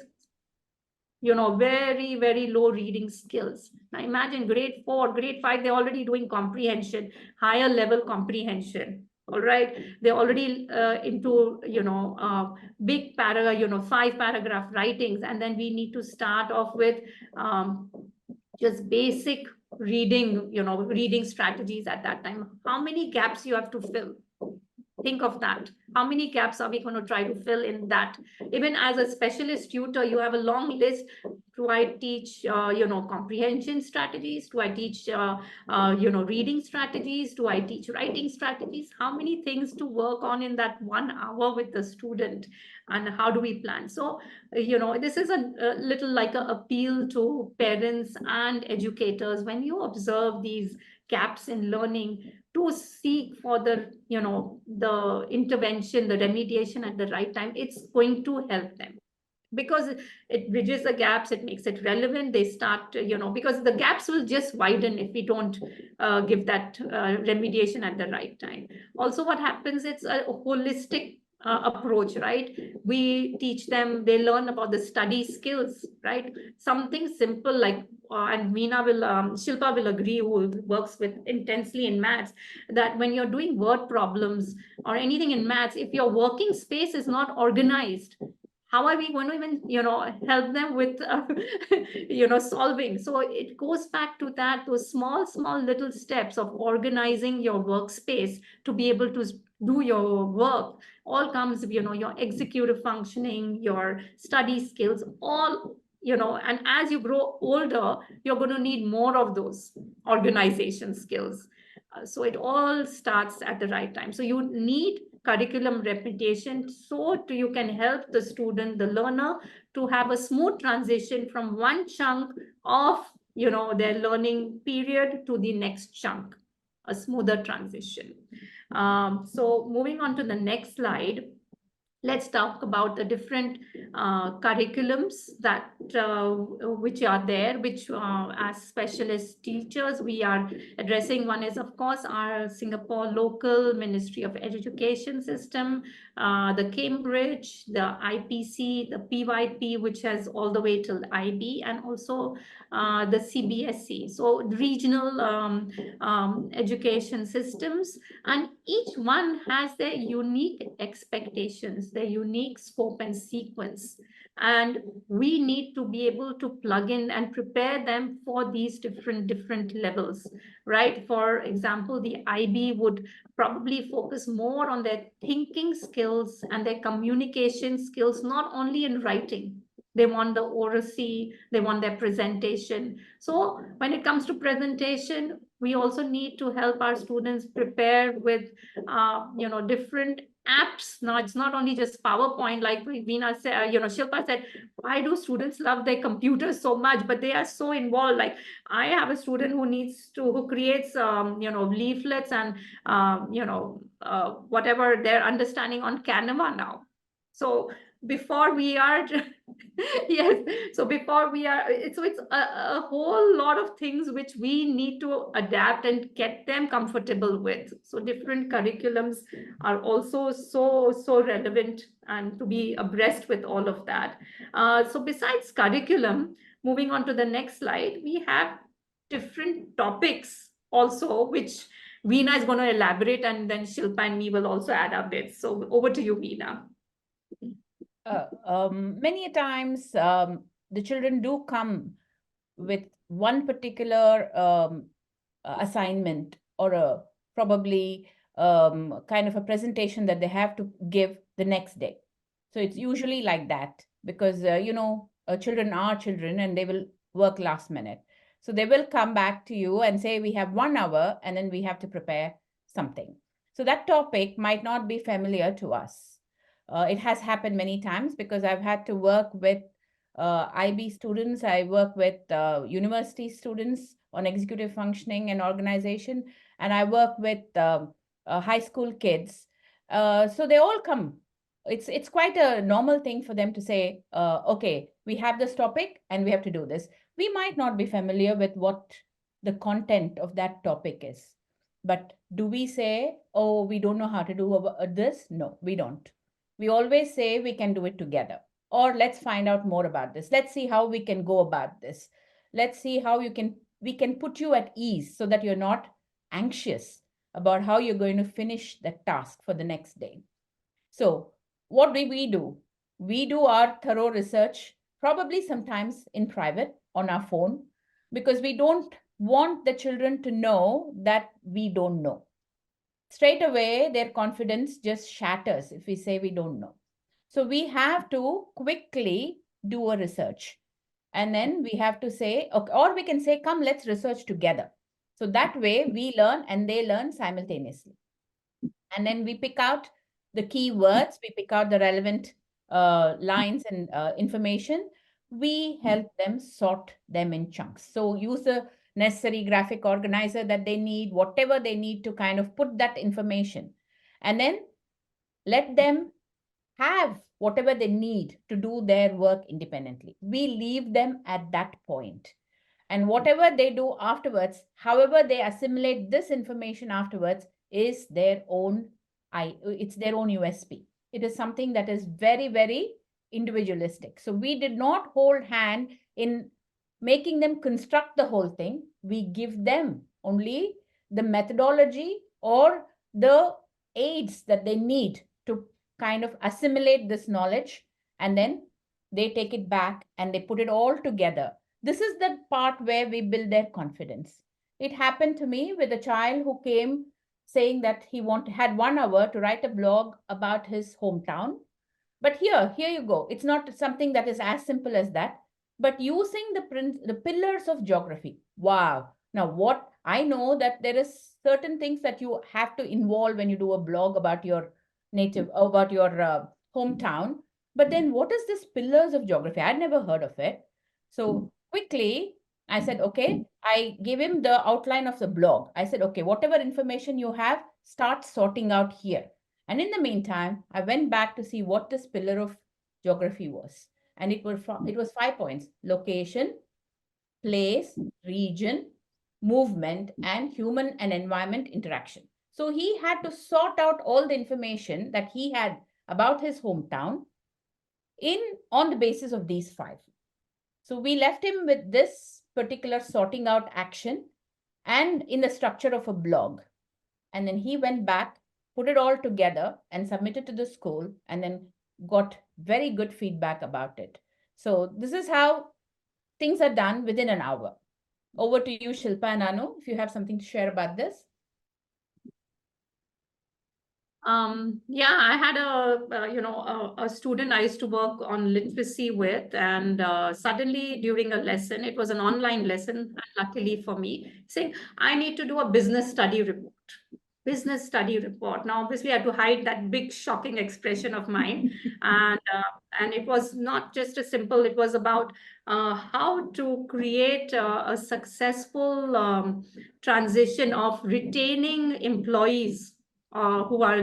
very, very low reading skills. Now imagine grade 4, grade 5, they're already doing comprehension, higher level comprehension. All right. They're already into, big 5 paragraph writings. And then we need to start off with just basic reading, reading strategies at that time. How many gaps you have to fill? Think of that. How many gaps are we going to try to fill in that? Even as a specialist tutor, you have a long list. Do I teach, comprehension strategies? Do I teach, reading strategies? Do I teach writing strategies? How many things to work on in that 1 hour with the student? And how do we plan? So, this is a little like an appeal to parents and educators. When you observe these gaps in learning, to seek for the, the intervention, the remediation at the right time, it's going to help them. Because it bridges the gaps, it makes it relevant. They start, because the gaps will just widen if we don't give that remediation at the right time. Also, what happens, it's a holistic approach, right? We teach them, they learn about the study skills, right? Something simple like, and VEENA will, SHILPA will agree, who works with intensely in maths, that when you're doing word problems or anything in maths, if your working space is not organized, how are we going to even, help them with, solving? So it goes back to that, those small little steps of organizing your workspace to be able to do your work, all comes, your executive functioning, your study skills, all, and as you grow older, you're going to need more of those organization skills. So it all starts at the right time. So you need curriculum repetition so you can help the student, the learner, to have a smooth transition from one chunk of, their learning period to the next chunk, a smoother transition. So moving on to the next slide, let's talk about the different curriculums that which are there, which as specialist teachers we are addressing. One is, of course, our Singapore local Ministry of Education system, the Cambridge, the IPC, the PYP, which has all the way till IB, and also the CBSE. So regional education systems, and each one has their unique expectations, their unique scope and sequence. And we need to be able to plug in and prepare them for these different levels, right? For example, the IB would probably focus more on their thinking skills and their communication skills, not only in writing. They want the oracy, they want their presentation. So when it comes to presentation, we also need to help our students prepare with, different apps. Now, it's not only just PowerPoint, like VEENA said, Shilpa said, why do students love their computers so much? But they are so involved. Like, I have a student who creates, leaflets and, whatever their understanding on Canva now. So before we are yes, so before we are, it's a whole lot of things which we need to adapt and get them comfortable with. So different curriculums are also so relevant, and to be abreast with all of that. So besides curriculum, moving on to the next slide, we have different topics also, which VEENA is going to elaborate, and then Shilpa and me will also add our bits. So over to you, VEENA. Many times the children do come with one particular assignment, or probably kind of a presentation that they have to give the next day. So it's usually like that, because children are children and they will work last minute. So they will come back to you and say, we have 1 hour and then we have to prepare something. So that topic might not be familiar to us. It has happened many times, because I've had to work with IB students. I work with university students on executive functioning and organization, and I work with high school kids. So they all come. It's quite a normal thing for them to say, okay, we have this topic and we have to do this. We might not be familiar with what the content of that topic is. But do we say, oh, we don't know how to do this? No, we don't. We always say we can do it together, or let's find out more about this. Let's see how we can go about this. Let's see how we can put you at ease so that you're not anxious about how you're going to finish that task for the next day. So what do? We do our thorough research, probably sometimes in private on our phone, because we don't want the children to know that we don't know. Straight away, their confidence just shatters if we say we don't know. So we have to quickly do a research. And then we have to say, okay, or we can say, come, let's research together. So that way we learn and they learn simultaneously. And then we pick out the key words, we pick out the relevant lines and information. We help them sort them in chunks. So use the necessary graphic organizer that they need, whatever they need to kind of put that information. And then let them have whatever they need to do their work independently. We leave them at that point. And whatever they do afterwards, however they assimilate this information afterwards, is their own, it's their own USP. It is something that is very, very individualistic. So we did not hold hand in making them construct the whole thing. We give them only the methodology or the aids that they need to kind of assimilate this knowledge and then they take it back and they put it all together. This is the part where we build their confidence. It happened to me with a child who came saying that he had 1 hour to write a blog about his hometown. But here you go. It's not something that is as simple as that, but using the pillars of geography. Wow. Now, what I know that there is certain things that you have to involve when you do a blog about your hometown. But then what is this pillars of geography? I'd never heard of it. So quickly, I said, okay, I gave him the outline of the blog. I said, okay, whatever information you have, start sorting out here. And in the meantime, I went back to see what this pillar of geography was. And it was 5 points: location, place, region, movement, and human and environment interaction. So he had to sort out all the information that he had about his hometown on the basis of these 5. So we left him with this particular sorting out action and in the structure of a blog. And then he went back, put it all together and submitted to the school, and then got very good feedback about it. So this is how things are done within an hour. Over to you, Shilpa and Anu, if you have something to share about this. Yeah, I had a student I used to work on literacy with, and suddenly during a lesson, it was an online lesson, luckily for me, saying, I need to do a business study report. Business study report. Now, obviously, I had to hide that big, shocking expression of mine. And it was not just a simple, it was about how to create a successful transition of retaining employees who are,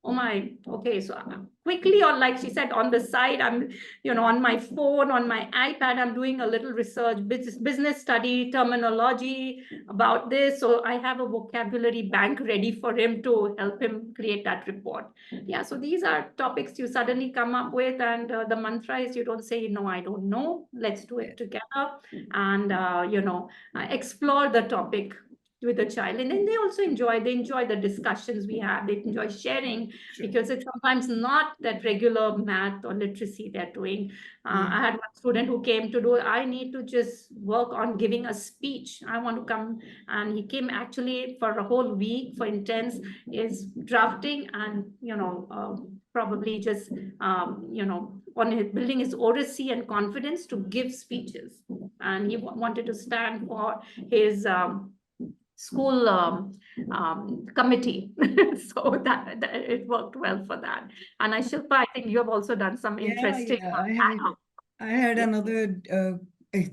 oh my, okay, so quickly, or like she said, on the side, I'm, on my phone, on my iPad, I'm doing a little research, business study, terminology about this. So I have a vocabulary bank ready for him to help him create that report. Yeah, so these are topics you suddenly come up with, and the mantra is you don't say, no, I don't know, let's do it together, and, explore the topic with the child. And then they also enjoy the discussions we have. They enjoy sharing, because it's sometimes not that regular math or literacy they're doing. I had one student who came to do, I need to just work on giving a speech. I want to come. And he came actually for a whole week for intense is drafting and, probably just, on his building his oracy and confidence to give speeches. And he wanted to stand for his school committee. So that it worked well for that. And Shilpa, I think you have also done some interesting. I had another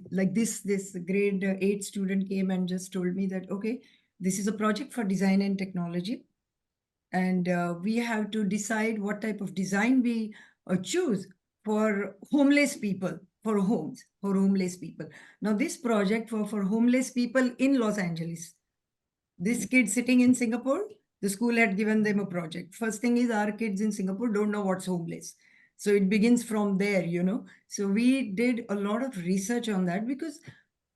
like this grade 8 student came and just told me that, okay, this is a project for design and technology, and we have to decide what type of design we choose for homeless people, for homes for homeless people. Now this project for homeless people in Los Angeles. This kid sitting in Singapore, the school had given them a project. First thing is, our kids in Singapore don't know what's homeless. So it begins from there, So we did a lot of research on that, because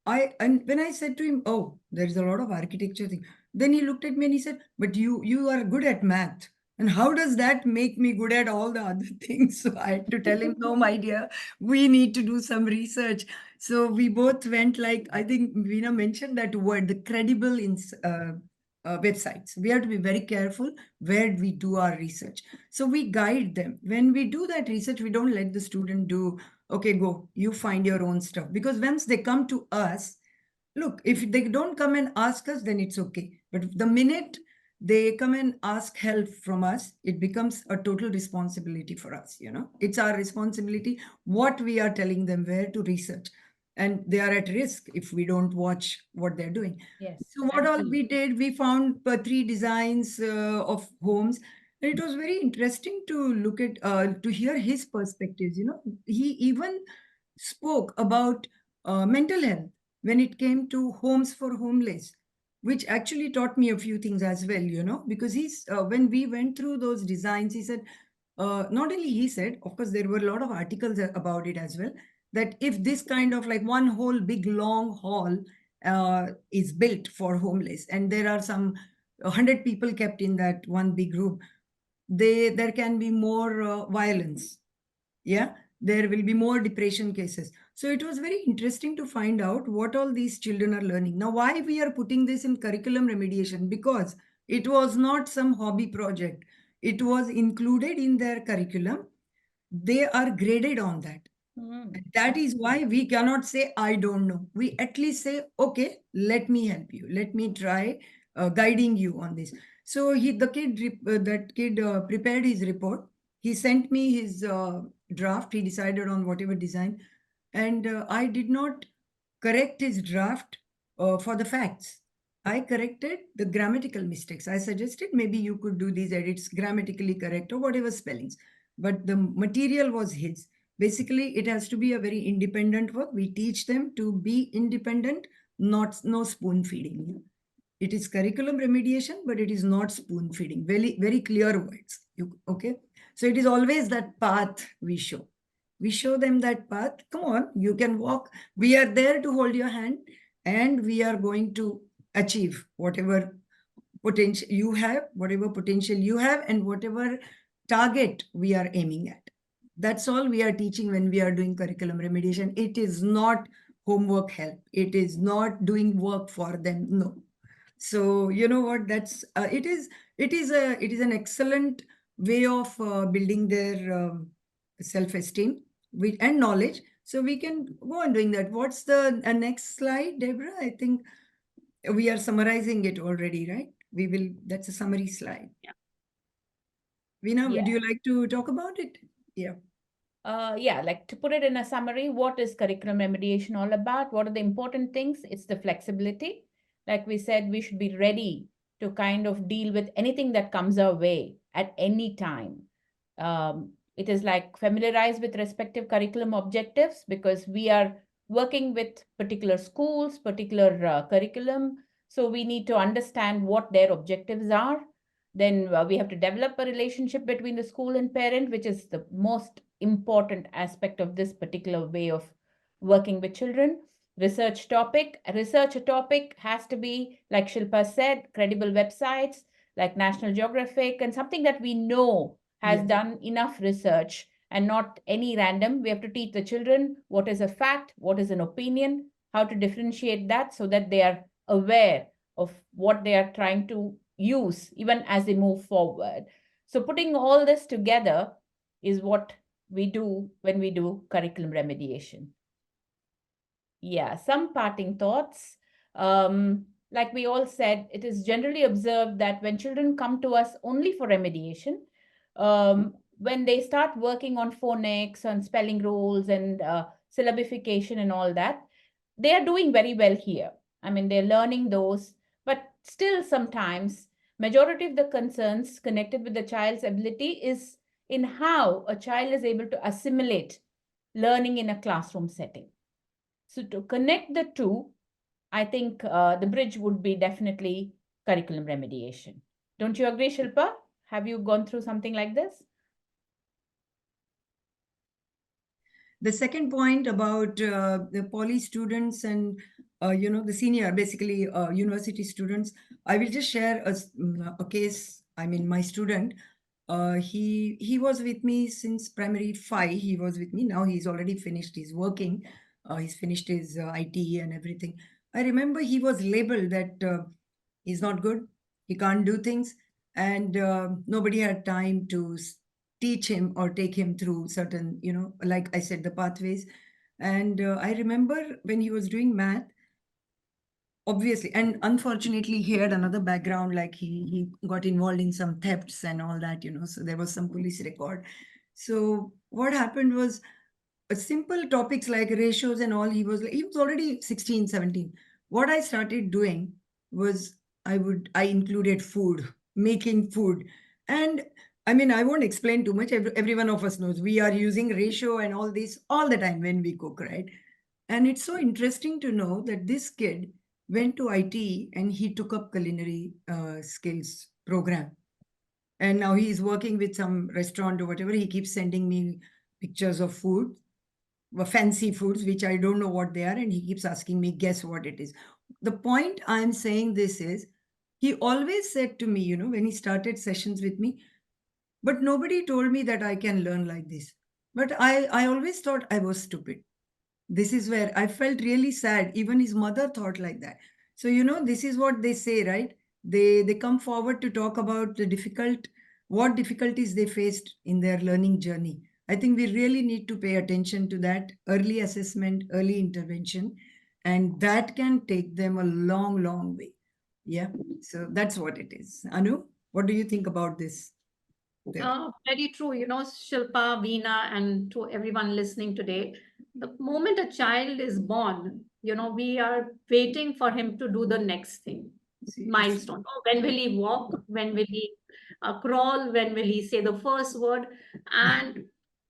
when I said to him, oh, there's a lot of architecture thing, then he looked at me and he said, but you are good at math. And how does that make me good at all the other things? So I had to tell him, no, my dear, we need to do some research. So we both went, like, I think VEENA mentioned that word, the credible websites. We have to be very careful where we do our research. So we guide them. When we do that research, we don't let the student do, okay, go, you find your own stuff. Because once they come to us, look, if they don't come and ask us, then it's okay. But the minute they come and ask help from us, it becomes a total responsibility for us, It's our responsibility what we are telling them where to research. And they are at risk if we don't watch what they're doing. Yes. So what all we did, we found 3 designs of homes. And it was very interesting to look at, to hear his perspectives, He even spoke about mental health when it came to homes for homeless, which actually taught me a few things as well, because when we went through those designs, he said, not only he said, of course, there were a lot of articles about it as well, that if this kind of like one whole big long hall is built for homeless, and there are some 100 people kept in that one big room, there can be more violence. Yeah. there will be more depression cases. So it was very interesting to find out what all these children are learning. Now, why we are putting this in curriculum remediation? Because it was not some hobby project. It was included in their curriculum. They are graded on that. That is why we cannot say, I don't know. We at least say, okay, let me help you. Let me try guiding you on this. So that kid prepared his report. He sent me his draft. He decided on whatever design. And I did not correct his draft for the facts. I corrected the grammatical mistakes. I suggested maybe you could do these edits grammatically correct or whatever spellings. But the material was his. Basically, it has to be a very independent work. We teach them to be independent, no spoon feeding. It is curriculum remediation, but it is not spoon feeding. Very, very clear words. Okay. So it is always that path we show. We show them that path. Come on, you can walk. We are there to hold your hand, and we are going to achieve whatever potential you have, and whatever target we are aiming at. That's all we are teaching when we are doing curriculum remediation. It is not homework help. It is not doing work for them. No. So you know what? That's it is an excellent way of building their self-esteem and knowledge. So we can go on doing that. What's the next slide, Deborah? I think we are summarizing it already, right? We will. That's a summary slide. Yeah. Veena, Yeah. would you like to talk about it? Yeah. Yeah, like to put it in a summary, what is curriculum remediation all about? What are the important things? It's the flexibility. Like we said, we should be ready to kind of deal with anything that comes our way at any time. It is like familiarize with respective curriculum objectives, because we are working with particular schools, particular curriculum. So we need to understand what their objectives are. Then we have to develop a relationship between the school and parent, which is the most important aspect of this particular way of working with children. Research topic has to be, like Shilpa said, credible websites like National Geographic, and something that we know has done enough research and not any random. We have to teach the children what is a fact, what is an opinion, how to differentiate that so that they are aware of what they are trying to use even as they move forward. So putting all this together is what we do when we do curriculum remediation. Yeah, some parting thoughts. Like we all said, it is generally observed that when children come to us only for remediation, when they start working on phonics, on spelling rules and syllabification and all that, they are doing very well here. I mean, they're learning those, but still sometimes majority of the concerns connected with the child's ability is in how a child is able to assimilate learning in a classroom setting. So to connect the two, I think the bridge would be definitely curriculum remediation. Don't you agree, Shilpa? Have you gone through something like this? The second point about the poly students and the senior, basically university students, I will just share a case. I mean, my student, he was with me since primary 5. He was with me. Now he's already finished. He's working. He's finished his IT and everything. I remember he was labeled that he's not good. He can't do things. And nobody had time to teach him or take him through certain, like I said, the pathways. And I remember when he was doing math, obviously, and unfortunately, he had another background, like he got involved in some thefts and all that, so there was some police record. So what happened was simple topics like ratios and all, he was already 16, 17. What I started doing was I included food, making food. And I mean, I won't explain too much. Every one of us knows we are using ratio and all this all the time when we cook, right? And it's so interesting to know that this kid went to IT and he took up culinary skills program. And now he's working with some restaurant or whatever. He keeps sending me pictures of food, fancy foods, which I don't know what they are. And he keeps asking me, guess what it is. The point I'm saying this is, he always said to me, when he started sessions with me, but nobody told me that I can learn like this. But I always thought I was stupid. This is where I felt really sad. Even his mother thought like that. So, this is what they say, right? They come forward to talk about what difficulties they faced in their learning journey. I think we really need to pay attention to that early assessment, early intervention, and that can take them a long, long way. Yeah. So that's what it is. Anu, what do you think about this? Very true. Shilpa, Veena, and to everyone listening today, the moment a child is born, we are waiting for him to do the next thing, milestone. Oh, when will he walk? When will he crawl? When will he say the first word? And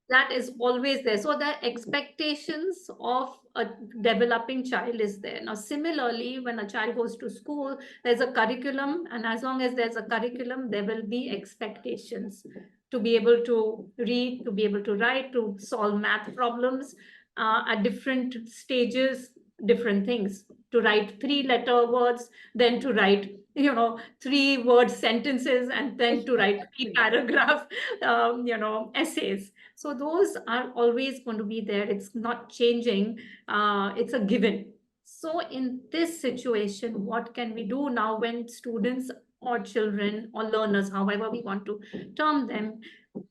that is always there. So the expectations of a developing child is there. Now, similarly, when a child goes to school, there's a curriculum, and as long as there's a curriculum, there will be expectations to be able to read, to be able to write, to solve math problems at different stages, different things, to write 3-letter words, then to write 3-word sentences, and then to write 3-paragraph essays. So those are always going to be there. It's not changing. It's a given. So in this situation, what can we do now when students or children or learners, however we want to term them,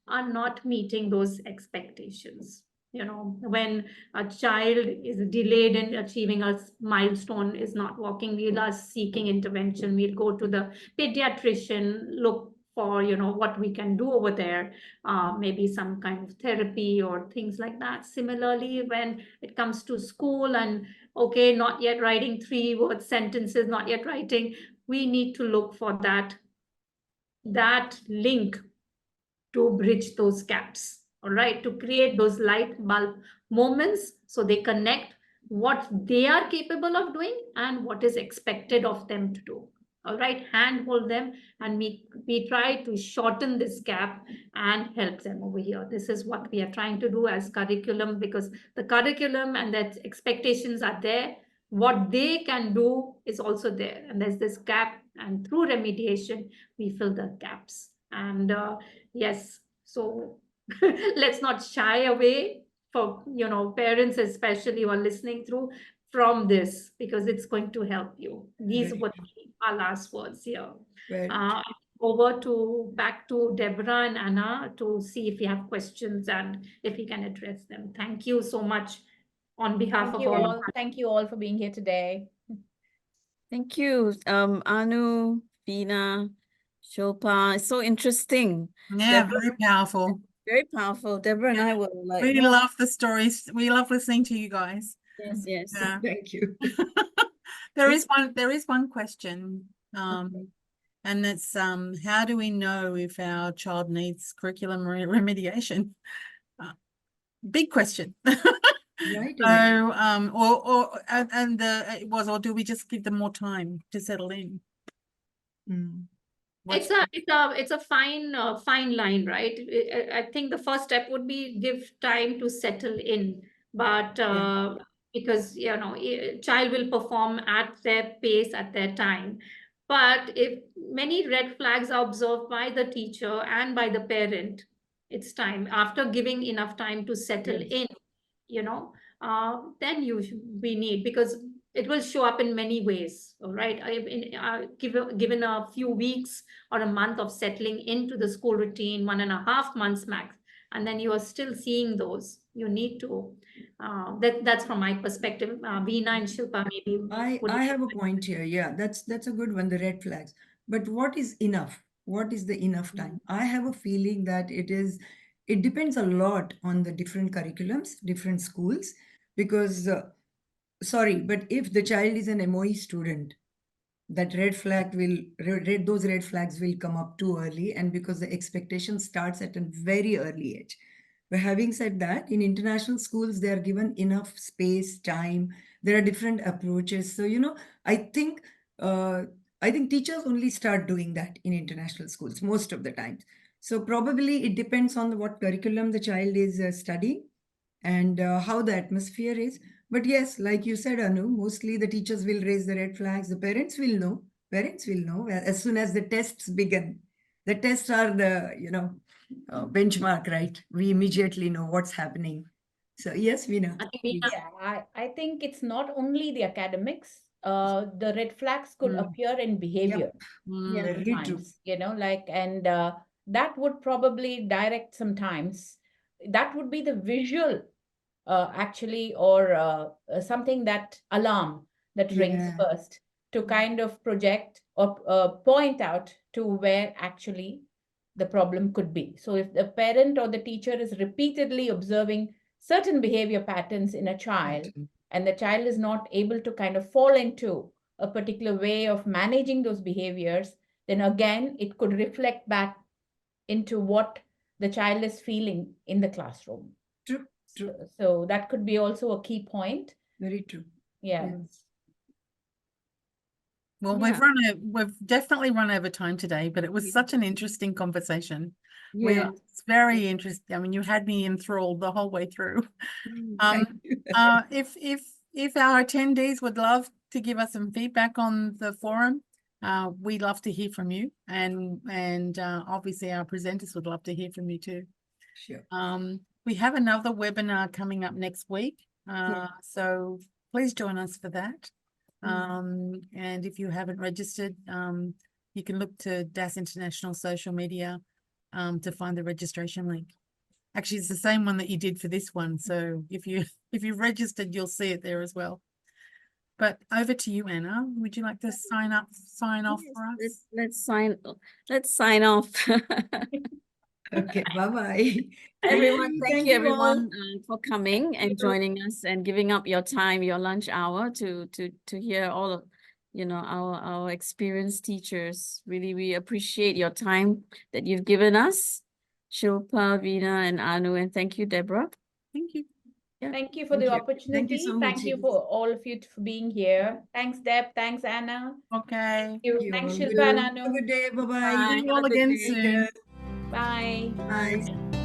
are not meeting those expectations? When a child is delayed in achieving a milestone, is not walking, we are seeking intervention. We'll go to the pediatrician, look for what we can do over there, maybe some kind of therapy or things like that. Similarly, when it comes to school and okay, not yet writing 3-word sentences, not yet writing, we need to look for that link to bridge those gaps, all right, to create those light bulb moments so they connect what they are capable of doing and what is expected of them to do. All right, handhold them, and we try to shorten this gap and help them over here. This is what we are trying to do as curriculum, because the curriculum and that expectations are there. What they can do is also there, and there's this gap, and through remediation, we fill the gaps. And yes, so let's not shy away for parents especially who are listening through from this, because it's going to help you. These were our last words here. Back to Deborah and Anna to see if you have questions and if we can address them. Thank you so much on behalf of all. Thank you all for being here today. Thank you, Anu, Veena, Shilpa. It's so interesting. Yeah, Deborah, very powerful. very powerful. Deborah and I were like, We love the stories. We love listening to you guys. yes, yes. Yeah. Thank you. There is one question. And it's how do we know if our child needs curriculum remediation? Big question. Right. So or do we just give them more time to settle in? It's a fine line, right? I think the first step would be give time to settle in, but because child will perform at their pace at their time. But if many red flags are observed by the teacher and by the parent, it's time, after giving enough time to settle in, then we need, because it will show up in many ways, all right? Given a few weeks or a month of settling into the school routine, 1.5 months max, and then you are still seeing those, you need to, that's from my perspective. Veena and Shilpa, maybe. I have a point here. Yeah, that's a good one, the red flags. But what is enough? What is the enough time? I have a feeling that it depends a lot on the different curriculums, different schools, because sorry, but if the child is an MOE student, that those red flags will come up too early, and because the expectation starts at a very early age. But having said that, in international schools, they are given enough space, time. There are different approaches. So, I think teachers only start doing that in international schools most of the times. So probably it depends on what curriculum the child is studying and how the atmosphere is. But yes, like you said, Anu, mostly the teachers will raise the red flags. The parents will know. Parents will know as soon as the tests begin. The tests are benchmark, right? We immediately know what's happening. So yes, Veena. I think Veena, Yeah, I think it's not only the academics. The red flags could appear in behavior Mm. Very true. sometimes, you know, like, and that would probably direct sometimes. That would be the visual, actually, or something that alarm that rings Yeah. first to kind of project or point out to where actually the problem could be. So if the parent or the teacher is repeatedly observing certain behavior patterns in a child, and the child is not able to kind of fall into a particular way of managing those behaviors, then again, it could reflect back into what the child is feeling in the classroom. True. True. So that could be also a key point. Very true. Yeah. Yes. Well, we've definitely run over time today, but it was such an interesting conversation. Yeah. It's very interesting. I mean, you had me enthralled the whole way through. Thank you. If our attendees would love to give us some feedback on the forum, we'd love to hear from you, and obviously our presenters would love to hear from you too. Sure. We have another webinar coming up next week, so please join us for that. And if you haven't registered, you can look to DAS International social media to find the registration link. Actually, it's the same one that you did for this one. So if you've registered, you'll see it there as well. But over to you, Anna. Would you like to sign off for us? Let's sign off. Okay. Bye-bye. Everyone, thank you all. everyone for coming and joining us and giving up your time, your lunch hour to hear all of, you know, our experienced teachers. Really, we appreciate your time that you've given us, Shilpa, Veena, and Anu, and thank you, Deborah. Thank you. Thank you for Thank the you. opportunity. Thank you so much. Thank you for all of you for being here. Thanks, Deb. Thanks, Anna. Okay. Thank you. Thank Thanks, you. Shilpa and Have a Anu. good day. Bye-bye. Bye. See you Have a all good again day. soon. Bye. Bye.